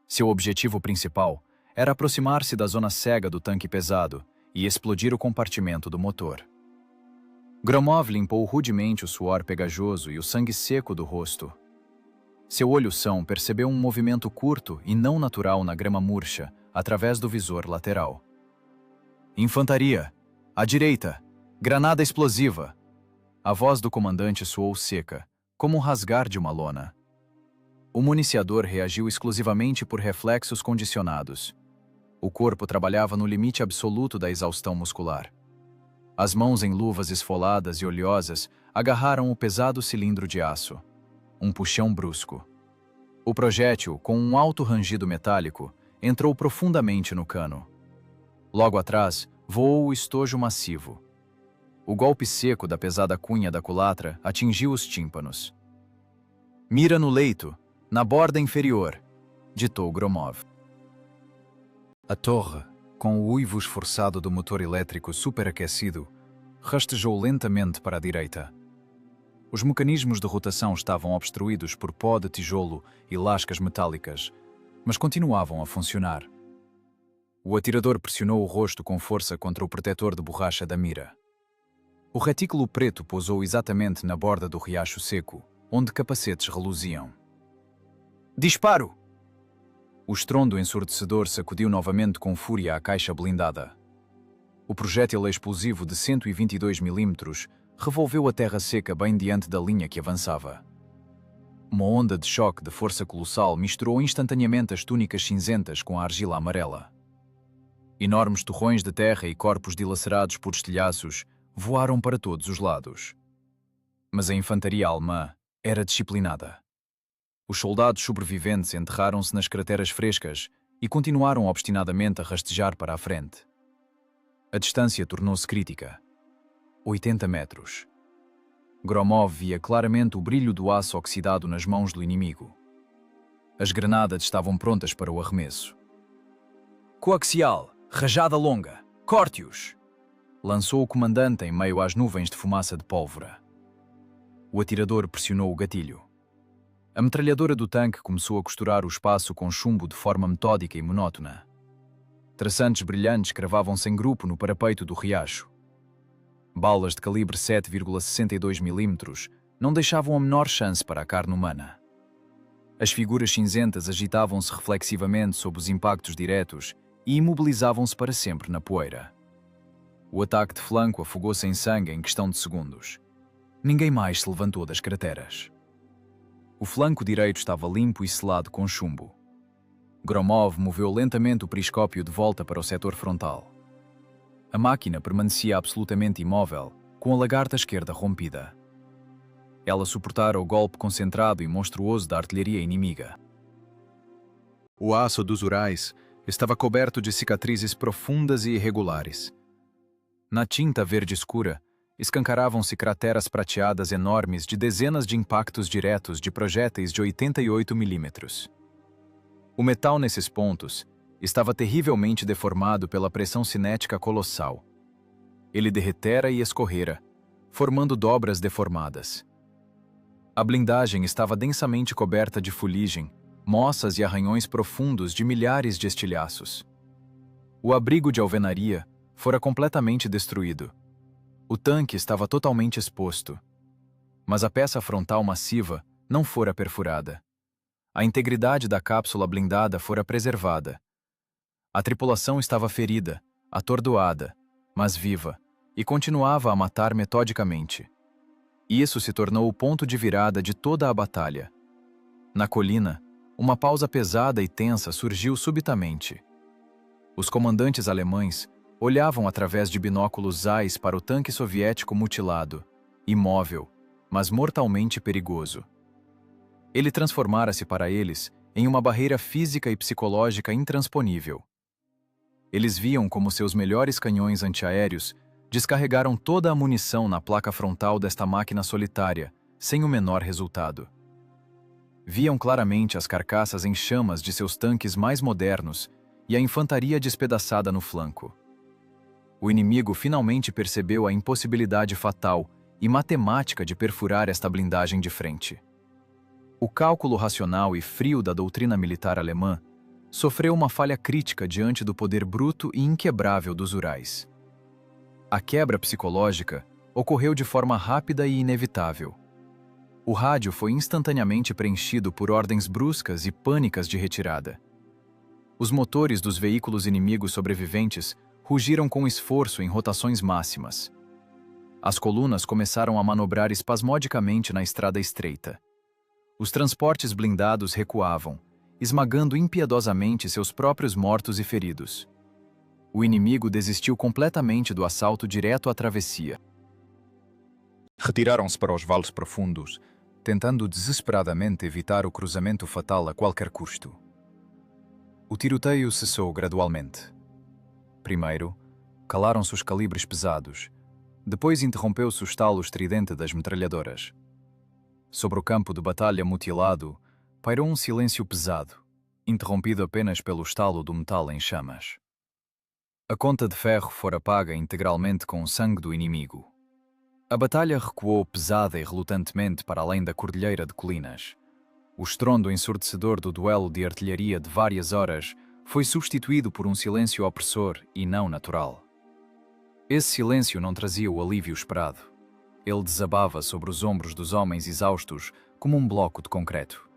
Seu objetivo principal era aproximar-se da zona cega do tanque pesado e explodir o compartimento do motor. Gromov limpou rudemente o suor pegajoso e o sangue seco do rosto. Seu olho-são percebeu um movimento curto e não natural na grama murcha, através do visor lateral. Infantaria! À direita! Granada explosiva! A voz do comandante soou seca, como um rasgar de uma lona. O municiador reagiu exclusivamente por reflexos condicionados. O corpo trabalhava no limite absoluto da exaustão muscular. As mãos em luvas esfoladas e oleosas agarraram o pesado cilindro de aço. Um puxão brusco. O projétil, com um alto rangido metálico, entrou profundamente no cano. Logo atrás, voou o estojo massivo. O golpe seco da pesada cunha da culatra atingiu os tímpanos. Mira no leito, na borda inferior, ditou Gromov. A torre, com o uivo esforçado do motor elétrico superaquecido, rastejou lentamente para a direita. Os mecanismos de rotação estavam obstruídos por pó de tijolo e lascas metálicas, mas continuavam a funcionar. O atirador pressionou o rosto com força contra o protetor de borracha da mira. O retículo preto pousou exatamente na borda do riacho seco, onde capacetes reluziam. Disparo! O estrondo ensurdecedor sacudiu novamente com fúria a caixa blindada. O projétil explosivo de 122 mm revolveu a terra seca bem diante da linha que avançava. Uma onda de choque de força colossal misturou instantaneamente as túnicas cinzentas com a argila amarela. Enormes torrões de terra e corpos dilacerados por estilhaços voaram para todos os lados. Mas a infantaria alemã era disciplinada. Os soldados sobreviventes enterraram-se nas crateras frescas e continuaram obstinadamente a rastejar para a frente. A distância tornou-se crítica. 80 metros. Gromov via claramente o brilho do aço oxidado nas mãos do inimigo. As granadas estavam prontas para o arremesso. Coaxial, rajada longa, corte-os! Lançou o comandante em meio às nuvens de fumaça de pólvora. O atirador pressionou o gatilho. A metralhadora do tanque começou a costurar o espaço com chumbo de forma metódica e monótona. Traçantes brilhantes cravavam-se em grupo no parapeito do riacho. Balas de calibre 7,62 mm não deixavam a menor chance para a carne humana. As figuras cinzentas agitavam-se reflexivamente sob os impactos diretos e imobilizavam-se para sempre na poeira. O ataque de flanco afogou-se em sangue em questão de segundos. Ninguém mais se levantou das crateras. O flanco direito estava limpo e selado com chumbo. Gromov moveu lentamente o periscópio de volta para o setor frontal. A máquina permanecia absolutamente imóvel, com a lagarta esquerda rompida. Ela suportara o golpe concentrado e monstruoso da artilharia inimiga. O aço dos Urais estava coberto de cicatrizes profundas e irregulares. Na tinta verde escura, escancaravam-se crateras prateadas enormes de dezenas de impactos diretos de projéteis de 88 mm. O metal nesses pontos estava terrivelmente deformado pela pressão cinética colossal. Ele derretera e escorrera, formando dobras deformadas. A blindagem estava densamente coberta de fuligem, moças e arranhões profundos de milhares de estilhaços. O abrigo de alvenaria fora completamente destruído. O tanque estava totalmente exposto. Mas a peça frontal massiva não fora perfurada. A integridade da cápsula blindada fora preservada. A tripulação estava ferida, atordoada, mas viva, e continuava a matar metodicamente. Isso se tornou o ponto de virada de toda a batalha. Na colina, uma pausa pesada e tensa surgiu subitamente. Os comandantes alemães olhavam através de binóculos Zeiss para o tanque soviético mutilado, imóvel, mas mortalmente perigoso. Ele transformara-se para eles em uma barreira física e psicológica intransponível. Eles viam como seus melhores canhões antiaéreos descarregaram toda a munição na placa frontal desta máquina solitária, sem o menor resultado. Viam claramente as carcaças em chamas de seus tanques mais modernos e a infantaria despedaçada no flanco. O inimigo finalmente percebeu a impossibilidade fatal e matemática de perfurar esta blindagem de frente. O cálculo racional e frio da doutrina militar alemã sofreu uma falha crítica diante do poder bruto e inquebrável dos Urais. A quebra psicológica ocorreu de forma rápida e inevitável. O rádio foi instantaneamente preenchido por ordens bruscas e pânicas de retirada. Os motores dos veículos inimigos sobreviventes rugiram com esforço em rotações máximas. As colunas começaram a manobrar espasmodicamente na estrada estreita. Os transportes blindados recuavam, esmagando impiedosamente seus próprios mortos e feridos. O inimigo desistiu completamente do assalto direto à travessia. Retiraram-se para os vales profundos, tentando desesperadamente evitar o cruzamento fatal a qualquer custo. O tiroteio cessou gradualmente. Primeiro, calaram-se os calibres pesados. Depois interrompeu-se o estalo estridente das metralhadoras. Sobre o campo de batalha mutilado, pairou um silêncio pesado, interrompido apenas pelo estalo do metal em chamas. A conta de ferro fora paga integralmente com o sangue do inimigo. A batalha recuou pesada e relutantemente para além da cordilheira de colinas. O estrondo ensurdecedor do duelo de artilharia de várias horas foi substituído por um silêncio opressor e não natural. Esse silêncio não trazia o alívio esperado. Ele desabava sobre os ombros dos homens exaustos como um bloco de concreto.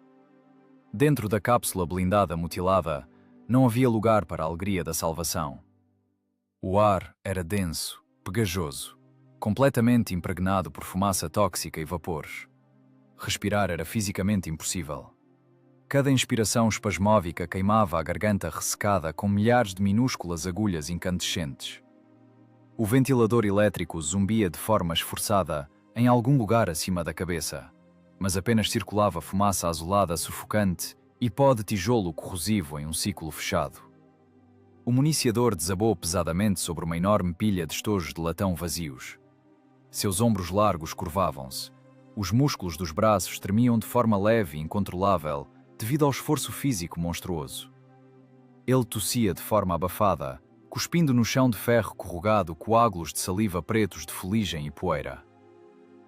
Dentro da cápsula blindada mutilada, não havia lugar para a alegria da salvação. O ar era denso, pegajoso, completamente impregnado por fumaça tóxica e vapores. Respirar era fisicamente impossível. Cada inspiração espasmódica queimava a garganta ressecada com milhares de minúsculas agulhas incandescentes. O ventilador elétrico zumbia de forma esforçada em algum lugar acima da cabeça, mas apenas circulava fumaça azulada sufocante e pó de tijolo corrosivo em um ciclo fechado. O municiador desabou pesadamente sobre uma enorme pilha de estojos de latão vazios. Seus ombros largos curvavam-se. Os músculos dos braços tremiam de forma leve e incontrolável devido ao esforço físico monstruoso. Ele tossia de forma abafada, cuspindo no chão de ferro corrugado coágulos de saliva pretos de fuligem e poeira.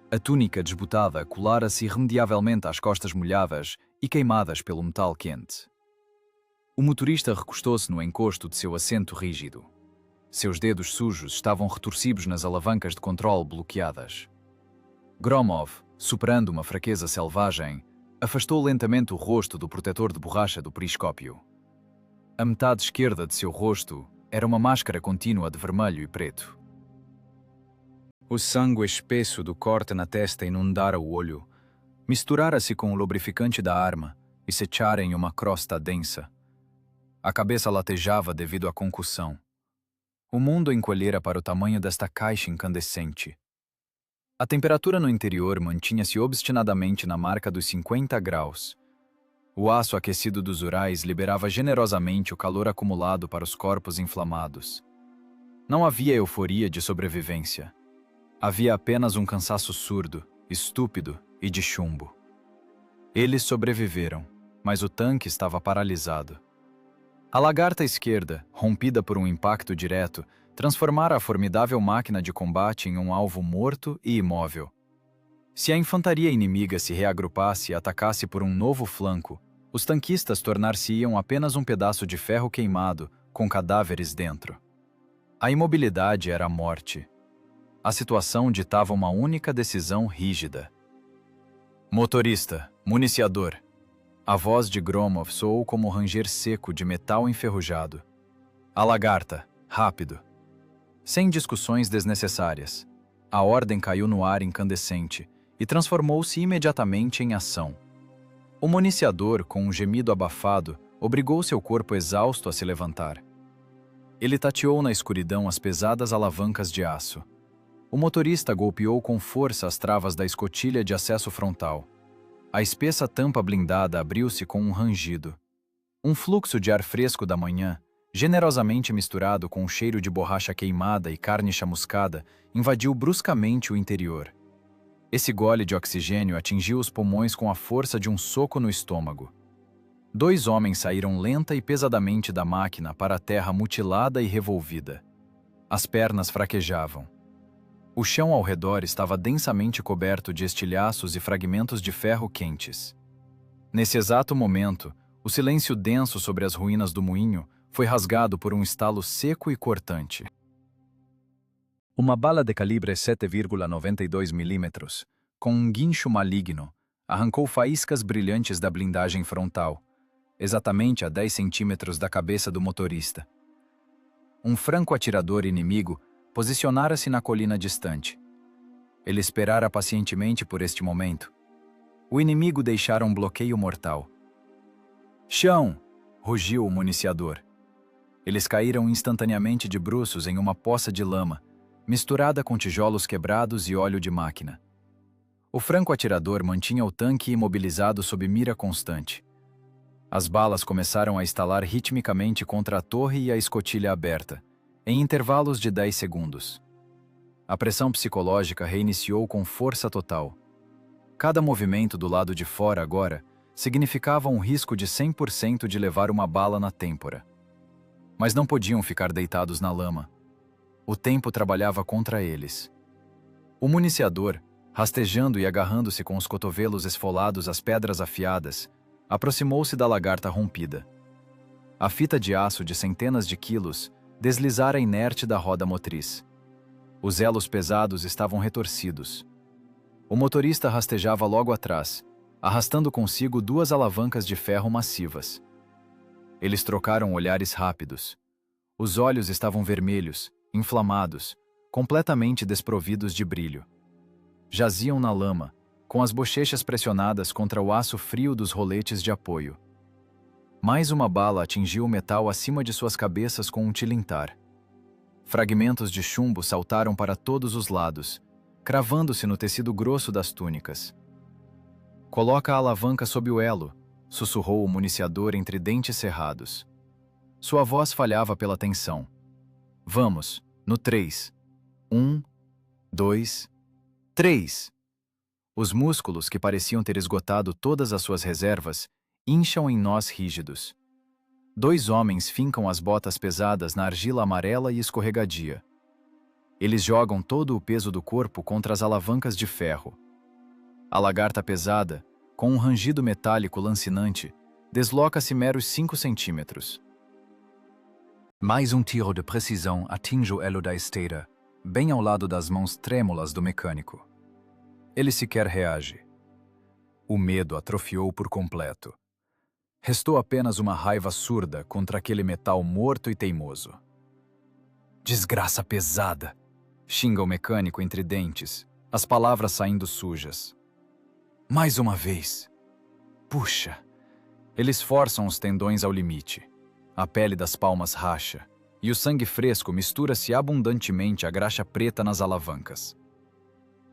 A túnica desbotada colara-se irremediavelmente às costas molhadas e queimadas pelo metal quente. O motorista recostou-se no encosto de seu assento rígido. Seus dedos sujos estavam retorcidos nas alavancas de controle bloqueadas. Gromov, superando uma fraqueza selvagem, afastou lentamente o rosto do protetor de borracha do periscópio. A metade esquerda de seu rosto era uma máscara contínua de vermelho e preto. O sangue espesso do corte na testa inundara o olho, misturara-se com o lubrificante da arma e se echara em uma crosta densa. A cabeça latejava devido à concussão. O mundo encolhera para o tamanho desta caixa incandescente. A temperatura no interior mantinha-se obstinadamente na marca dos 50 graus. O aço aquecido dos Urais liberava generosamente o calor acumulado para os corpos inflamados. Não havia euforia de sobrevivência. Havia apenas um cansaço surdo, estúpido e de chumbo. Eles sobreviveram, mas o tanque estava paralisado. A lagarta esquerda, rompida por um impacto direto, transformara a formidável máquina de combate em um alvo morto e imóvel. Se a infantaria inimiga se reagrupasse e atacasse por um novo flanco, os tanquistas tornar-se-iam apenas um pedaço de ferro queimado, com cadáveres dentro. A imobilidade era a morte. A situação ditava uma única decisão rígida. Motorista, municiador. A voz de Gromov soou como o ranger seco de metal enferrujado. A lagarta, rápido. Sem discussões desnecessárias. A ordem caiu no ar incandescente e transformou-se imediatamente em ação. O municiador, com um gemido abafado, obrigou seu corpo exausto a se levantar. Ele tateou na escuridão as pesadas alavancas de aço. O motorista golpeou com força as travas da escotilha de acesso frontal. A espessa tampa blindada abriu-se com um rangido. Um fluxo de ar fresco da manhã, generosamente misturado com o cheiro de borracha queimada e carne chamuscada, invadiu bruscamente o interior. Esse gole de oxigênio atingiu os pulmões com a força de um soco no estômago. 2 homens saíram lenta e pesadamente da máquina para a terra mutilada e revolvida. As pernas fraquejavam. O chão ao redor estava densamente coberto de estilhaços e fragmentos de ferro quentes. Nesse exato momento, o silêncio denso sobre as ruínas do moinho foi rasgado por um estalo seco e cortante. Uma bala de calibre 7,92 mm, com um guincho maligno, arrancou faíscas brilhantes da blindagem frontal, exatamente a 10 centímetros da cabeça do motorista. Um franco atirador inimigo posicionara-se na colina distante. Ele esperara pacientemente por este momento. O inimigo deixara um bloqueio mortal. "Chão!" rugiu o municiador. Eles caíram instantaneamente de bruços em uma poça de lama, misturada com tijolos quebrados e óleo de máquina. O franco atirador mantinha o tanque imobilizado sob mira constante. As balas começaram a estalar ritmicamente contra a torre e a escotilha aberta, em intervalos de 10 segundos. A pressão psicológica reiniciou com força total. Cada movimento do lado de fora agora significava um risco de 100% de levar uma bala na têmpora. Mas não podiam ficar deitados na lama. O tempo trabalhava contra eles. O municiador, rastejando e agarrando-se com os cotovelos esfolados às pedras afiadas, aproximou-se da lagarta rompida. A fita de aço de centenas de quilos deslizara inerte da roda motriz. Os elos pesados estavam retorcidos. O motorista rastejava logo atrás, arrastando consigo 2 alavancas de ferro massivas. Eles trocaram olhares rápidos. Os olhos estavam vermelhos, inflamados, completamente desprovidos de brilho. Jaziam na lama, com as bochechas pressionadas contra o aço frio dos roletes de apoio. Mais uma bala atingiu o metal acima de suas cabeças com um tilintar. Fragmentos de chumbo saltaram para todos os lados, cravando-se no tecido grosso das túnicas. "Coloca a alavanca sob o elo", sussurrou o municiador entre dentes cerrados. Sua voz falhava pela tensão. "Vamos, no 3. 1, 2, 3. Os músculos, que pareciam ter esgotado todas as suas reservas, incham em nós rígidos. 2 homens fincam as botas pesadas na argila amarela e escorregadia. Eles jogam todo o peso do corpo contra as alavancas de ferro. A lagarta pesada, com um rangido metálico lancinante, desloca-se meros 5 centímetros. Mais um tiro de precisão atinge o elo da esteira, bem ao lado das mãos trêmulas do mecânico. Ele sequer reage. O medo atrofiou por completo. Restou apenas uma raiva surda contra aquele metal morto e teimoso. "Desgraça pesada!" xinga o mecânico entre dentes, as palavras saindo sujas. "Mais uma vez! Puxa!" Eles forçam os tendões ao limite. A pele das palmas racha, e o sangue fresco mistura-se abundantemente à graxa preta nas alavancas.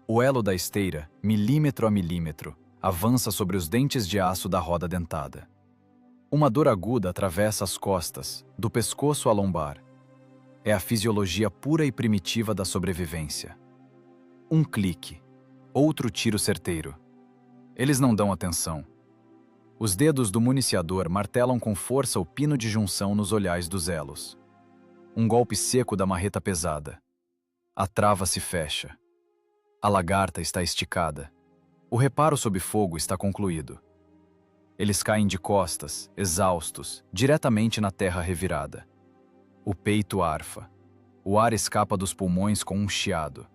O elo da esteira, milímetro a milímetro, avança sobre os dentes de aço da roda dentada. Uma dor aguda atravessa as costas, do pescoço à lombar. É a fisiologia pura e primitiva da sobrevivência. Um clique, outro tiro certeiro. Eles não dão atenção. Os dedos do municiador martelam com força o pino de junção nos olhais dos elos. Um golpe seco da marreta pesada. A trava se fecha. A lagarta está esticada. O reparo sob fogo está concluído. Eles caem de costas, exaustos, diretamente na terra revirada. O peito arfa. O ar escapa dos pulmões com um chiado.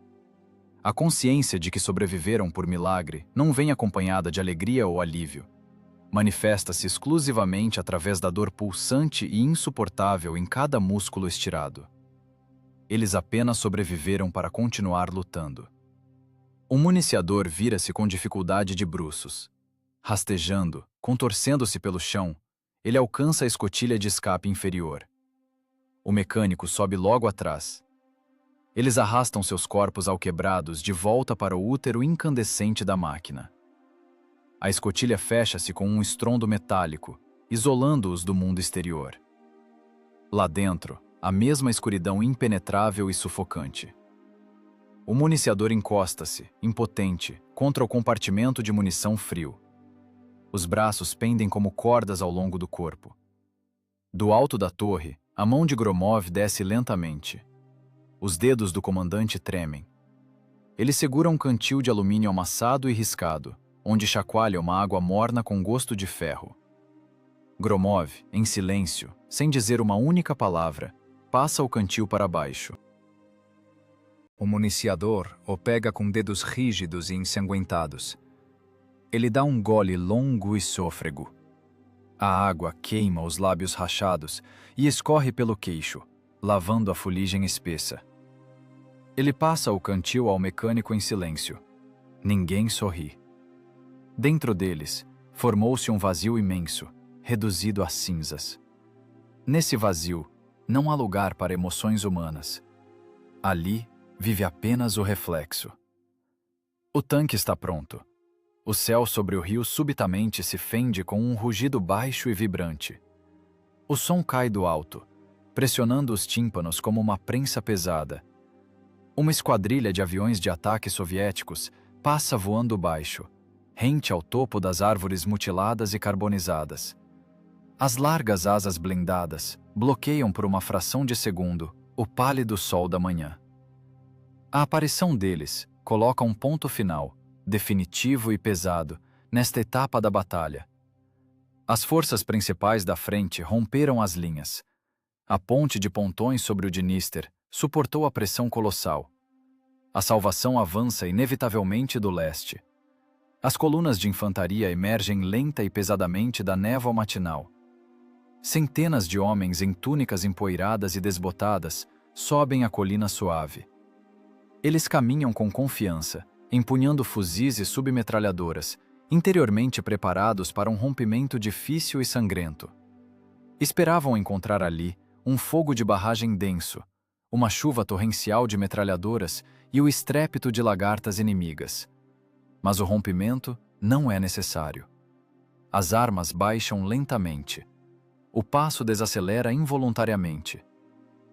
A consciência de que sobreviveram por milagre não vem acompanhada de alegria ou alívio. Manifesta-se exclusivamente através da dor pulsante e insuportável em cada músculo estirado. Eles apenas sobreviveram para continuar lutando. O municiador vira-se com dificuldade de bruços. Rastejando, contorcendo-se pelo chão, ele alcança a escotilha de escape inferior. O mecânico sobe logo atrás. Eles arrastam seus corpos alquebrados de volta para o útero incandescente da máquina. A escotilha fecha-se com um estrondo metálico, isolando-os do mundo exterior. Lá dentro, a mesma escuridão impenetrável e sufocante. O municiador encosta-se, impotente, contra o compartimento de munição frio. Os braços pendem como cordas ao longo do corpo. Do alto da torre, a mão de Gromov desce lentamente. Os dedos do comandante tremem. Ele segura um cantil de alumínio amassado e riscado, onde chacoalha uma água morna com gosto de ferro. Gromov, em silêncio, sem dizer uma única palavra, passa o cantil para baixo. O municiador o pega com dedos rígidos e ensanguentados. Ele dá um gole longo e sôfrego. A água queima os lábios rachados e escorre pelo queixo, lavando a fuligem espessa. Ele passa o cantil ao mecânico em silêncio. Ninguém sorri. Dentro deles, formou-se um vazio imenso, reduzido a cinzas. Nesse vazio, não há lugar para emoções humanas. Ali, vive apenas o reflexo. O tanque está pronto. O céu sobre o rio subitamente se fende com um rugido baixo e vibrante. O som cai do alto, pressionando os tímpanos como uma prensa pesada. Uma esquadrilha de aviões de ataque soviéticos passa voando baixo, rente ao topo das árvores mutiladas e carbonizadas. As largas asas blindadas bloqueiam por uma fração de segundo o pálido sol da manhã. A aparição deles coloca um ponto final, definitivo e pesado, nesta etapa da batalha. As forças principais da frente romperam as linhas. A ponte de pontões sobre o Dniester suportou a pressão colossal. A salvação avança inevitavelmente do leste. As colunas de infantaria emergem lenta e pesadamente da névoa matinal. Centenas de homens em túnicas empoeiradas e desbotadas sobem a colina suave. Eles caminham com confiança, empunhando fuzis e submetralhadoras, interiormente preparados para um rompimento difícil e sangrento. Esperavam encontrar ali um fogo de barragem denso, uma chuva torrencial de metralhadoras e o estrépito de lagartas inimigas. Mas o rompimento não é necessário. As armas baixam lentamente. O passo desacelera involuntariamente.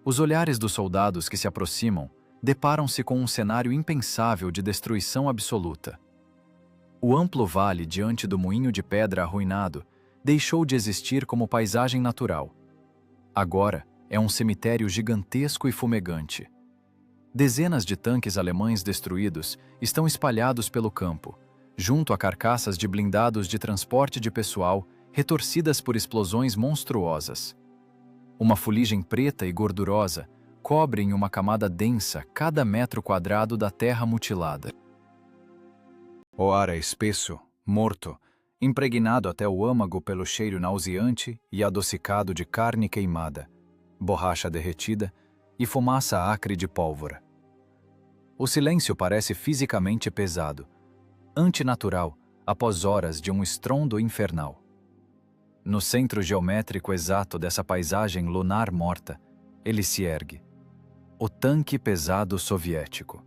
Os olhares dos soldados que se aproximam deparam-se com um cenário impensável de destruição absoluta. O amplo vale diante do moinho de pedra arruinado deixou de existir como paisagem natural. Agora é um cemitério gigantesco e fumegante. Dezenas de tanques alemães destruídos estão espalhados pelo campo, junto a carcaças de blindados de transporte de pessoal retorcidas por explosões monstruosas. Uma fuligem preta e gordurosa cobre em uma camada densa cada metro quadrado da terra mutilada. O ar é espesso, morto, impregnado até o âmago pelo cheiro nauseante e adocicado de carne queimada, borracha derretida e fumaça acre de pólvora. O silêncio parece fisicamente pesado, antinatural, após horas de um estrondo infernal. No centro geométrico exato dessa paisagem lunar morta, ele se ergue. O tanque pesado soviético.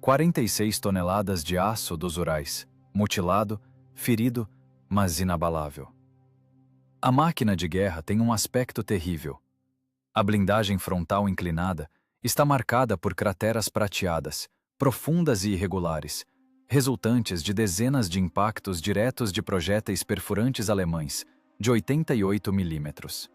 46 toneladas de aço dos Urais, mutilado, ferido, mas inabalável. A máquina de guerra tem um aspecto terrível. A blindagem frontal inclinada está marcada por crateras prateadas, profundas e irregulares, resultantes de dezenas de impactos diretos de projéteis perfurantes alemães, de 88 milímetros.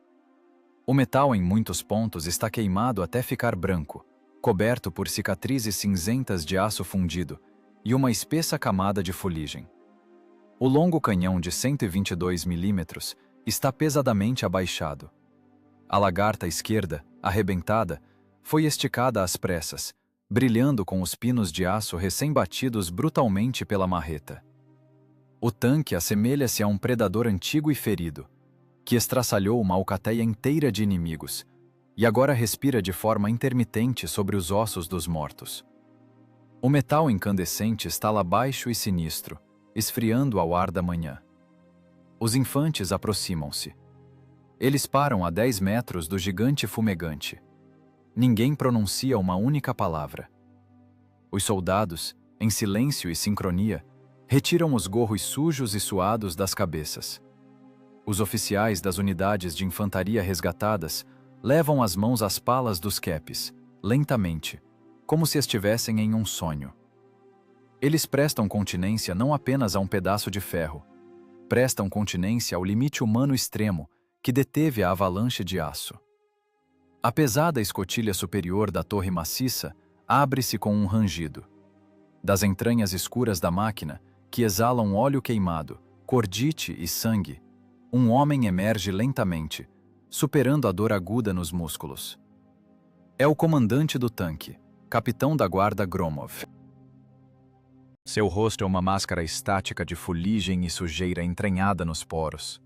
O metal em muitos pontos está queimado até ficar branco, coberto por cicatrizes cinzentas de aço fundido e uma espessa camada de fuligem. O longo canhão de 122 milímetros está pesadamente abaixado. A lagarta esquerda, arrebentada, foi esticada às pressas, brilhando com os pinos de aço recém-batidos brutalmente pela marreta. O tanque assemelha-se a um predador antigo e ferido, que estraçalhou uma alcateia inteira de inimigos, e agora respira de forma intermitente sobre os ossos dos mortos. O metal incandescente estala baixo e sinistro, esfriando ao ar da manhã. Os infantes aproximam-se. Eles param a 10 metros do gigante fumegante. Ninguém pronuncia uma única palavra. Os soldados, em silêncio e sincronia, retiram os gorros sujos e suados das cabeças. Os oficiais das unidades de infantaria resgatadas levam as mãos às palas dos capes, lentamente, como se estivessem em um sonho. Eles prestam continência não apenas a um pedaço de ferro, prestam continência ao limite humano extremo que deteve a avalanche de aço. A pesada escotilha superior da torre maciça abre-se com um rangido. Das entranhas escuras da máquina, que exalam óleo queimado, cordite e sangue, um homem emerge lentamente, superando a dor aguda nos músculos. É o comandante do tanque, capitão da guarda Gromov. Seu rosto é uma máscara estática de fuligem e sujeira entranhada nos poros.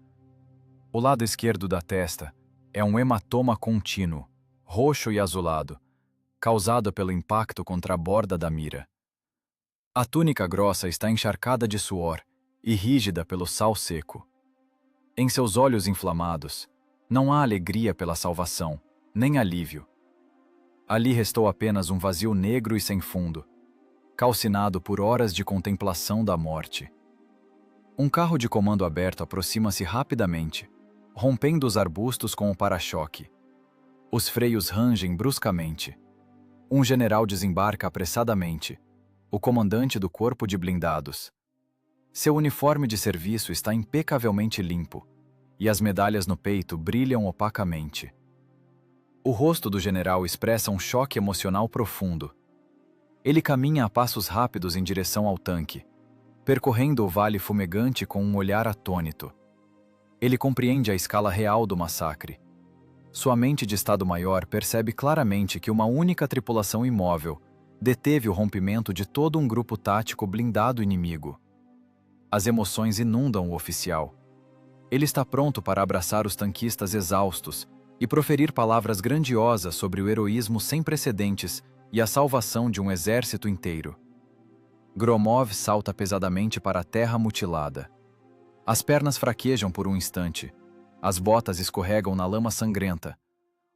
O lado esquerdo da testa é um hematoma contínuo, roxo e azulado, causado pelo impacto contra a borda da mira. A túnica grossa está encharcada de suor e rígida pelo sal seco. Em seus olhos inflamados, não há alegria pela salvação, nem alívio. Ali restou apenas um vazio negro e sem fundo, calcinado por horas de contemplação da morte. Um carro de comando aberto aproxima-se rapidamente, rompendo os arbustos com o para-choque. Os freios rangem bruscamente. Um general desembarca apressadamente, o comandante do corpo de blindados. Seu uniforme de serviço está impecavelmente limpo, e as medalhas no peito brilham opacamente. O rosto do general expressa um choque emocional profundo. Ele caminha a passos rápidos em direção ao tanque, percorrendo o vale fumegante com um olhar atônito. Ele compreende a escala real do massacre. Sua mente de Estado-Maior percebe claramente que uma única tripulação imóvel deteve o rompimento de todo um grupo tático blindado inimigo. As emoções inundam o oficial. Ele está pronto para abraçar os tanquistas exaustos e proferir palavras grandiosas sobre o heroísmo sem precedentes e a salvação de um exército inteiro. Gromov salta pesadamente para a terra mutilada. As pernas fraquejam por um instante. As botas escorregam na lama sangrenta,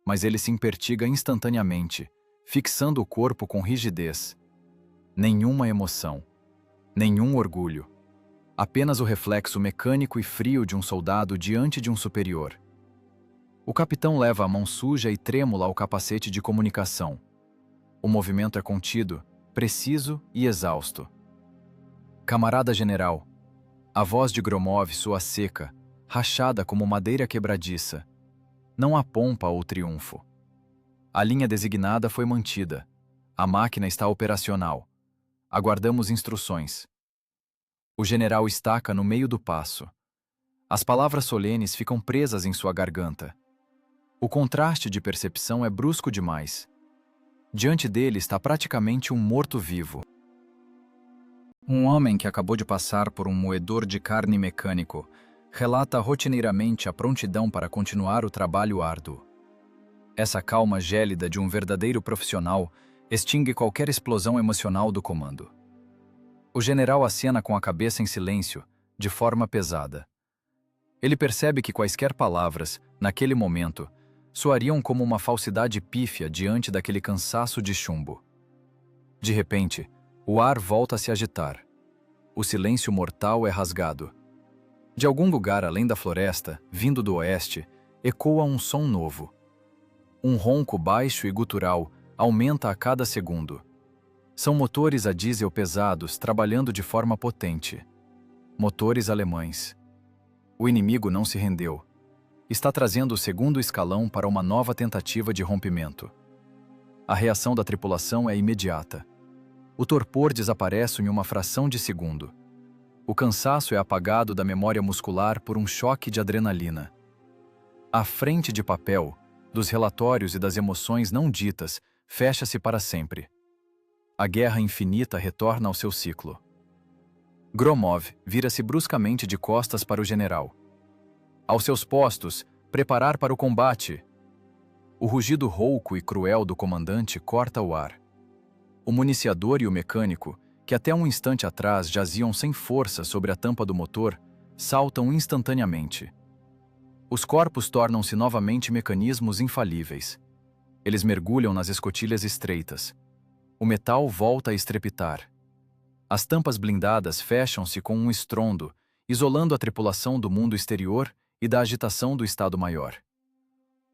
mas ele se impertiga instantaneamente, fixando o corpo com rigidez. Nenhuma emoção, nenhum orgulho. Apenas o reflexo mecânico e frio de um soldado diante de um superior. O capitão leva a mão suja e trêmula ao capacete de comunicação. O movimento é contido, preciso e exausto. Camarada general, a voz de Gromov soa seca, rachada como madeira quebradiça. Não há pompa ou triunfo. A linha designada foi mantida. A máquina está operacional. Aguardamos instruções. O general estaca no meio do passo. As palavras solenes ficam presas em sua garganta. O contraste de percepção é brusco demais. Diante dele está praticamente um morto-vivo. Um homem que acabou de passar por um moedor de carne mecânico relata rotineiramente a prontidão para continuar o trabalho árduo. Essa calma gélida de um verdadeiro profissional extingue qualquer explosão emocional do comando. O general acena com a cabeça em silêncio, de forma pesada. Ele percebe que quaisquer palavras, naquele momento, soariam como uma falsidade pífia diante daquele cansaço de chumbo. De repente, o ar volta a se agitar. O silêncio mortal é rasgado. De algum lugar além da floresta, vindo do oeste, ecoa um som novo. Um ronco baixo e gutural aumenta a cada segundo. São motores a diesel pesados trabalhando de forma potente. Motores alemães. O inimigo não se rendeu. Está trazendo o segundo escalão para uma nova tentativa de rompimento. A reação da tripulação é imediata. O torpor desaparece em uma fração de segundo. O cansaço é apagado da memória muscular por um choque de adrenalina. A frente de papel, dos relatórios e das emoções não ditas, fecha-se para sempre. A guerra infinita retorna ao seu ciclo. Gromov vira-se bruscamente de costas para o general. Aos seus postos, preparar para o combate. O rugido rouco e cruel do comandante corta o ar. O municiador e o mecânico, que até um instante atrás jaziam sem força sobre a tampa do motor, saltam instantaneamente. Os corpos tornam-se novamente mecanismos infalíveis. Eles mergulham nas escotilhas estreitas. O metal volta a estrepitar. As tampas blindadas fecham-se com um estrondo, isolando a tripulação do mundo exterior e da agitação do Estado-Maior.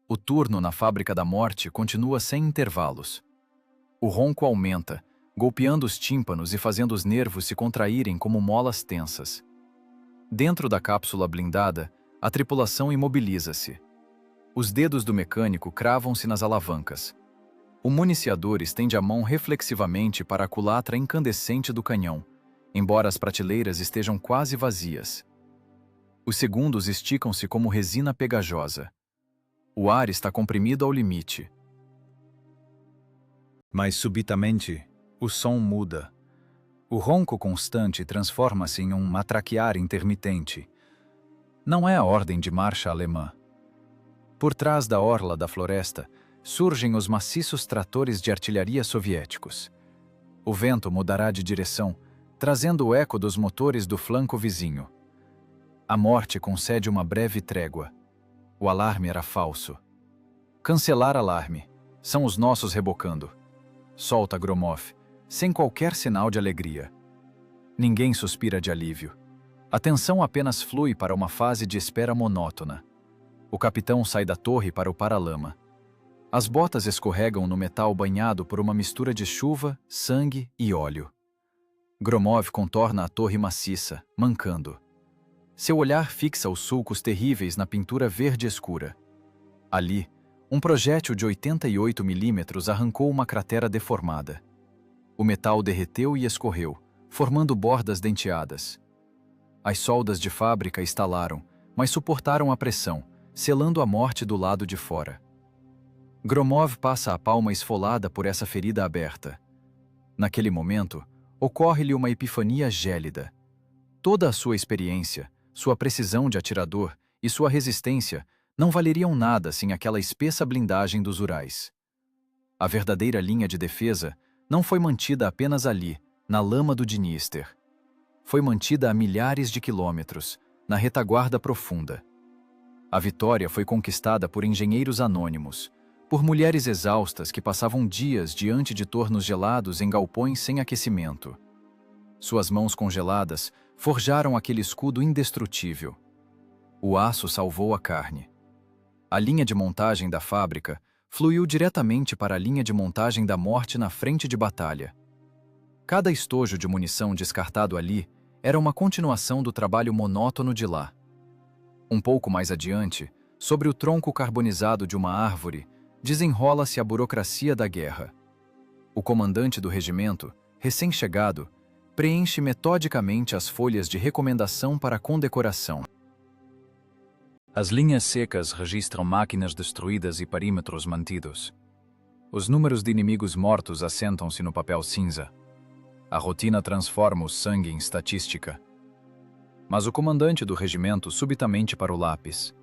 O turno na fábrica da morte continua sem intervalos. O ronco aumenta, golpeando os tímpanos e fazendo os nervos se contraírem como molas tensas. Dentro da cápsula blindada, a tripulação imobiliza-se. Os dedos do mecânico cravam-se nas alavancas. O municiador estende a mão reflexivamente para a culatra incandescente do canhão, embora as prateleiras estejam quase vazias. Os segundos esticam-se como resina pegajosa. O ar está comprimido ao limite. Mas subitamente, o som muda. O ronco constante transforma-se em um matraquear intermitente. Não é a ordem de marcha alemã. Por trás da orla da floresta, surgem os maciços tratores de artilharia soviéticos. O vento mudará de direção, trazendo o eco dos motores do flanco vizinho. A morte concede uma breve trégua. O alarme era falso. Cancelar alarme. São os nossos rebocando. Solta Gromov, sem qualquer sinal de alegria. Ninguém suspira de alívio. A tensão apenas flui para uma fase de espera monótona. O capitão sai da torre para o paralama. As botas escorregam no metal banhado por uma mistura de chuva, sangue e óleo. Gromov contorna a torre maciça, mancando. Seu olhar fixa os sulcos terríveis na pintura verde escura. Ali, um projétil de 88 milímetros arrancou uma cratera deformada. O metal derreteu e escorreu, formando bordas denteadas. As soldas de fábrica estalaram, mas suportaram a pressão, selando a morte do lado de fora. Gromov passa a palma esfolada por essa ferida aberta. Naquele momento, ocorre-lhe uma epifania gélida. Toda a sua experiência, sua precisão de atirador e sua resistência não valeriam nada sem aquela espessa blindagem dos Urais. A verdadeira linha de defesa não foi mantida apenas ali, na lama do Dniester. Foi mantida a milhares de quilômetros, na retaguarda profunda. A vitória foi conquistada por engenheiros anônimos, por mulheres exaustas que passavam dias diante de tornos gelados em galpões sem aquecimento. Suas mãos congeladas forjaram aquele escudo indestrutível. O aço salvou a carne. A linha de montagem da fábrica fluiu diretamente para a linha de montagem da morte na frente de batalha. Cada estojo de munição descartado ali era uma continuação do trabalho monótono de lá. Um pouco mais adiante, sobre o tronco carbonizado de uma árvore, desenrola-se a burocracia da guerra. O comandante do regimento, recém-chegado, preenche metodicamente as folhas de recomendação para condecoração. As linhas secas registram máquinas destruídas e perímetros mantidos. Os números de inimigos mortos assentam-se no papel cinza. A rotina transforma o sangue em estatística. Mas o comandante do regimento subitamente para o lápis.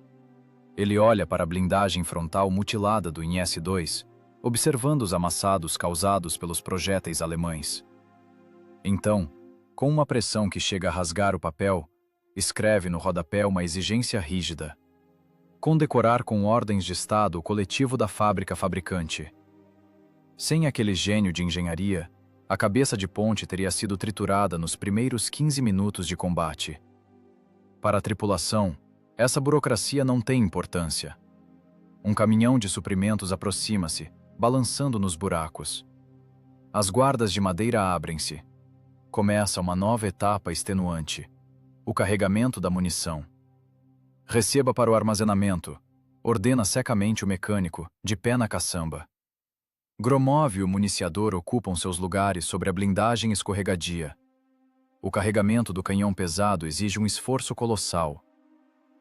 Ele olha para a blindagem frontal mutilada do IS-2, observando os amassados causados pelos projéteis alemães. Então, com uma pressão que chega a rasgar o papel, escreve no rodapé uma exigência rígida. Condecorar com ordens de Estado o coletivo da fábrica fabricante. Sem aquele gênio de engenharia, a cabeça de ponte teria sido triturada nos primeiros 15 minutos de combate. Para a tripulação, essa burocracia não tem importância. Um caminhão de suprimentos aproxima-se, balançando nos buracos. As guardas de madeira abrem-se. Começa uma nova etapa extenuante: o carregamento da munição. Receba para o armazenamento, ordena secamente o mecânico, de pé na caçamba. Gromov e o municiador ocupam seus lugares sobre a blindagem escorregadia. O carregamento do canhão pesado exige um esforço colossal.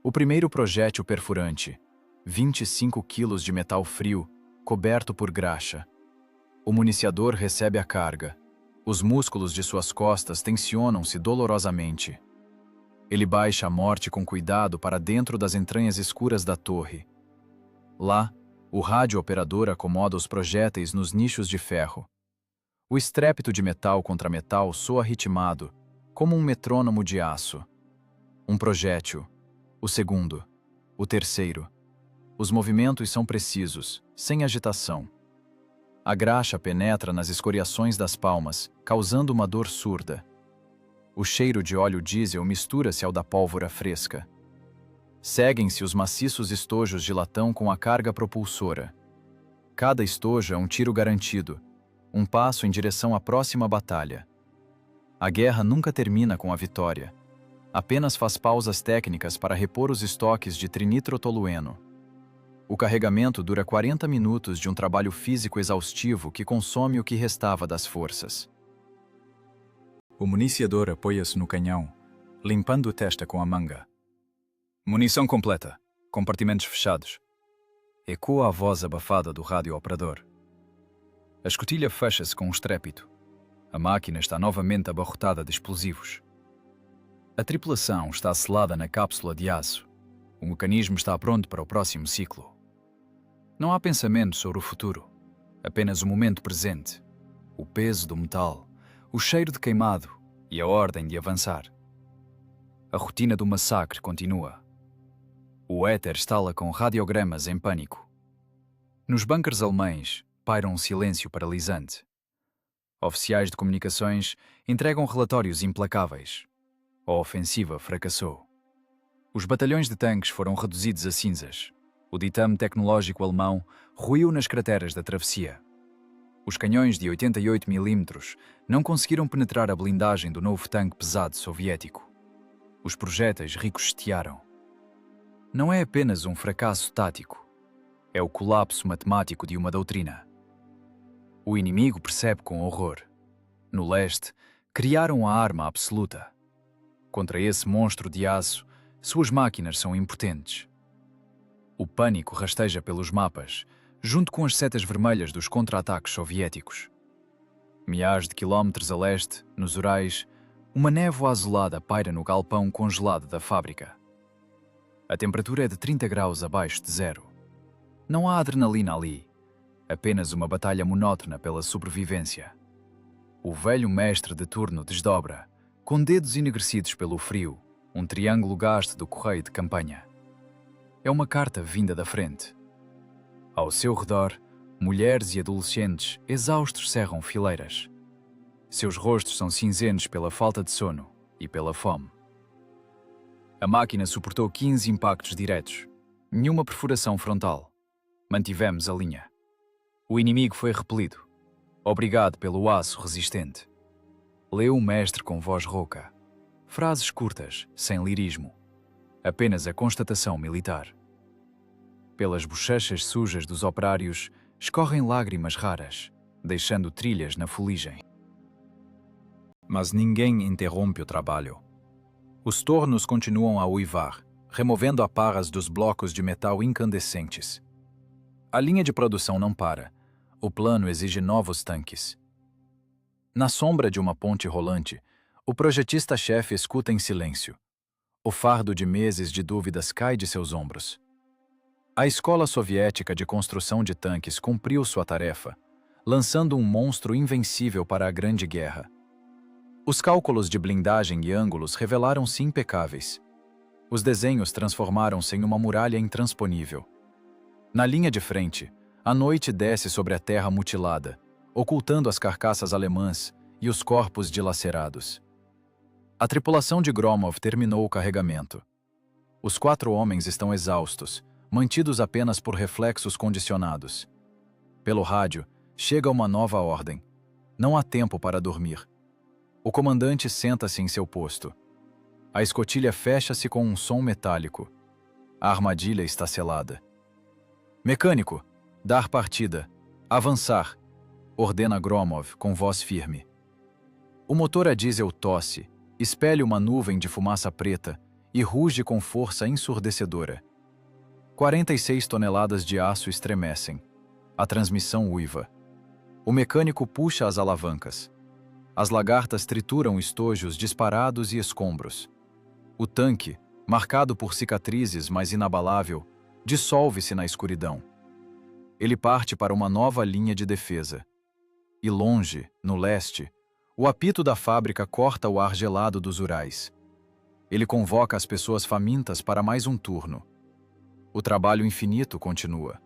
O primeiro projétil perfurante, 25 quilos de metal frio, coberto por graxa. O municiador recebe a carga. Os músculos de suas costas tensionam-se dolorosamente. Ele baixa a morte com cuidado para dentro das entranhas escuras da torre. Lá, O rádio operador acomoda os projéteis nos nichos de ferro. O estrépito de metal contra metal soa ritmado, como um metrônomo de aço. Um projétil, o segundo, o terceiro. Os movimentos são precisos, sem agitação. A graxa penetra nas escoriações das palmas, causando uma dor surda. O cheiro de óleo diesel mistura-se ao da pólvora fresca. Seguem-se os maciços estojos de latão com a carga propulsora. Cada estojo é um tiro garantido, um passo em direção à próxima batalha. A guerra nunca termina com a vitória. Apenas faz pausas técnicas para repor os estoques de trinitrotolueno. O carregamento dura 40 minutos de um trabalho físico exaustivo que consome o que restava das forças. O municiador apoia-se no canhão, limpando o testa com a manga. Munição completa. Compartimentos fechados. Ecoa a voz abafada do rádio-operador. A escotilha fecha-se com um estrépito. A máquina está novamente abarrotada de explosivos. A tripulação está selada na cápsula de aço. O mecanismo está pronto para o próximo ciclo. Não há pensamento sobre o futuro. Apenas o momento presente. O peso do metal, o cheiro de queimado e a ordem de avançar. A rotina do massacre continua. O éter estala com radiogramas em pânico. Nos bunkers alemães, paira um silêncio paralisante. Oficiais de comunicações entregam relatórios implacáveis. A ofensiva fracassou. Os batalhões de tanques foram reduzidos a cinzas. O ditame tecnológico alemão ruiu nas crateras da travessia. Os canhões de 88 mm não conseguiram penetrar a blindagem do novo tanque pesado soviético. Os projéteis ricochetearam. Não é apenas um fracasso tático. É o colapso matemático de uma doutrina. O inimigo percebe com horror. No leste, criaram a arma absoluta. Contra esse monstro de aço, suas máquinas são impotentes. O pânico rasteja pelos mapas, junto com as setas vermelhas dos contra-ataques soviéticos. Milhares de quilómetros a leste, nos Urais, uma névoa azulada paira no galpão congelado da fábrica. A temperatura é de 30 graus abaixo de zero. Não há adrenalina ali, apenas uma batalha monótona pela sobrevivência. O velho mestre de turno desdobra, com dedos enegrecidos pelo frio, um triângulo gasto do correio de campanha. É uma carta vinda da frente. Ao seu redor, mulheres e adolescentes exaustos cerram fileiras. Seus rostos são cinzentos pela falta de sono e pela fome. A máquina suportou 15 impactos diretos. Nenhuma perfuração frontal. Mantivemos a linha. O inimigo foi repelido. Obrigado pelo aço resistente. Leu o mestre com voz rouca. Frases curtas, sem lirismo. Apenas a constatação militar. Pelas bochechas sujas dos operários escorrem lágrimas raras, deixando trilhas na fuligem. Mas ninguém interrompe o trabalho. Os tornos continuam a uivar, removendo a parras dos blocos de metal incandescentes. A linha de produção não para. O plano exige novos tanques. Na sombra de uma ponte rolante, o projetista-chefe escuta em silêncio. O fardo de meses de dúvidas cai de seus ombros. A Escola Soviética de Construção de Tanques cumpriu sua tarefa, lançando um monstro invencível para a Grande Guerra. Os cálculos de blindagem e ângulos revelaram-se impecáveis. Os desenhos transformaram-se em uma muralha intransponível. Na linha de frente, a noite desce sobre a terra mutilada, ocultando as carcaças alemãs e os corpos dilacerados. A tripulação de Gromov terminou o carregamento. Os 4 homens estão exaustos, mantidos apenas por reflexos condicionados. Pelo rádio, chega uma nova ordem. Não há tempo para dormir. O comandante senta-se em seu posto. A escotilha fecha-se com um som metálico. A armadilha está selada. Mecânico, dar partida. Avançar, ordena Gromov com voz firme. O motor a diesel tosse, espelha uma nuvem de fumaça preta e ruge com força ensurdecedora. 46 toneladas de aço estremecem. A transmissão uiva. O mecânico puxa as alavancas. As lagartas trituram estojos disparados e escombros. O tanque, marcado por cicatrizes, mas inabalável, dissolve-se na escuridão. Ele parte para uma nova linha de defesa. E longe, no leste, o apito da fábrica corta o ar gelado dos Urais. Ele convoca as pessoas famintas para mais um turno. O trabalho infinito continua.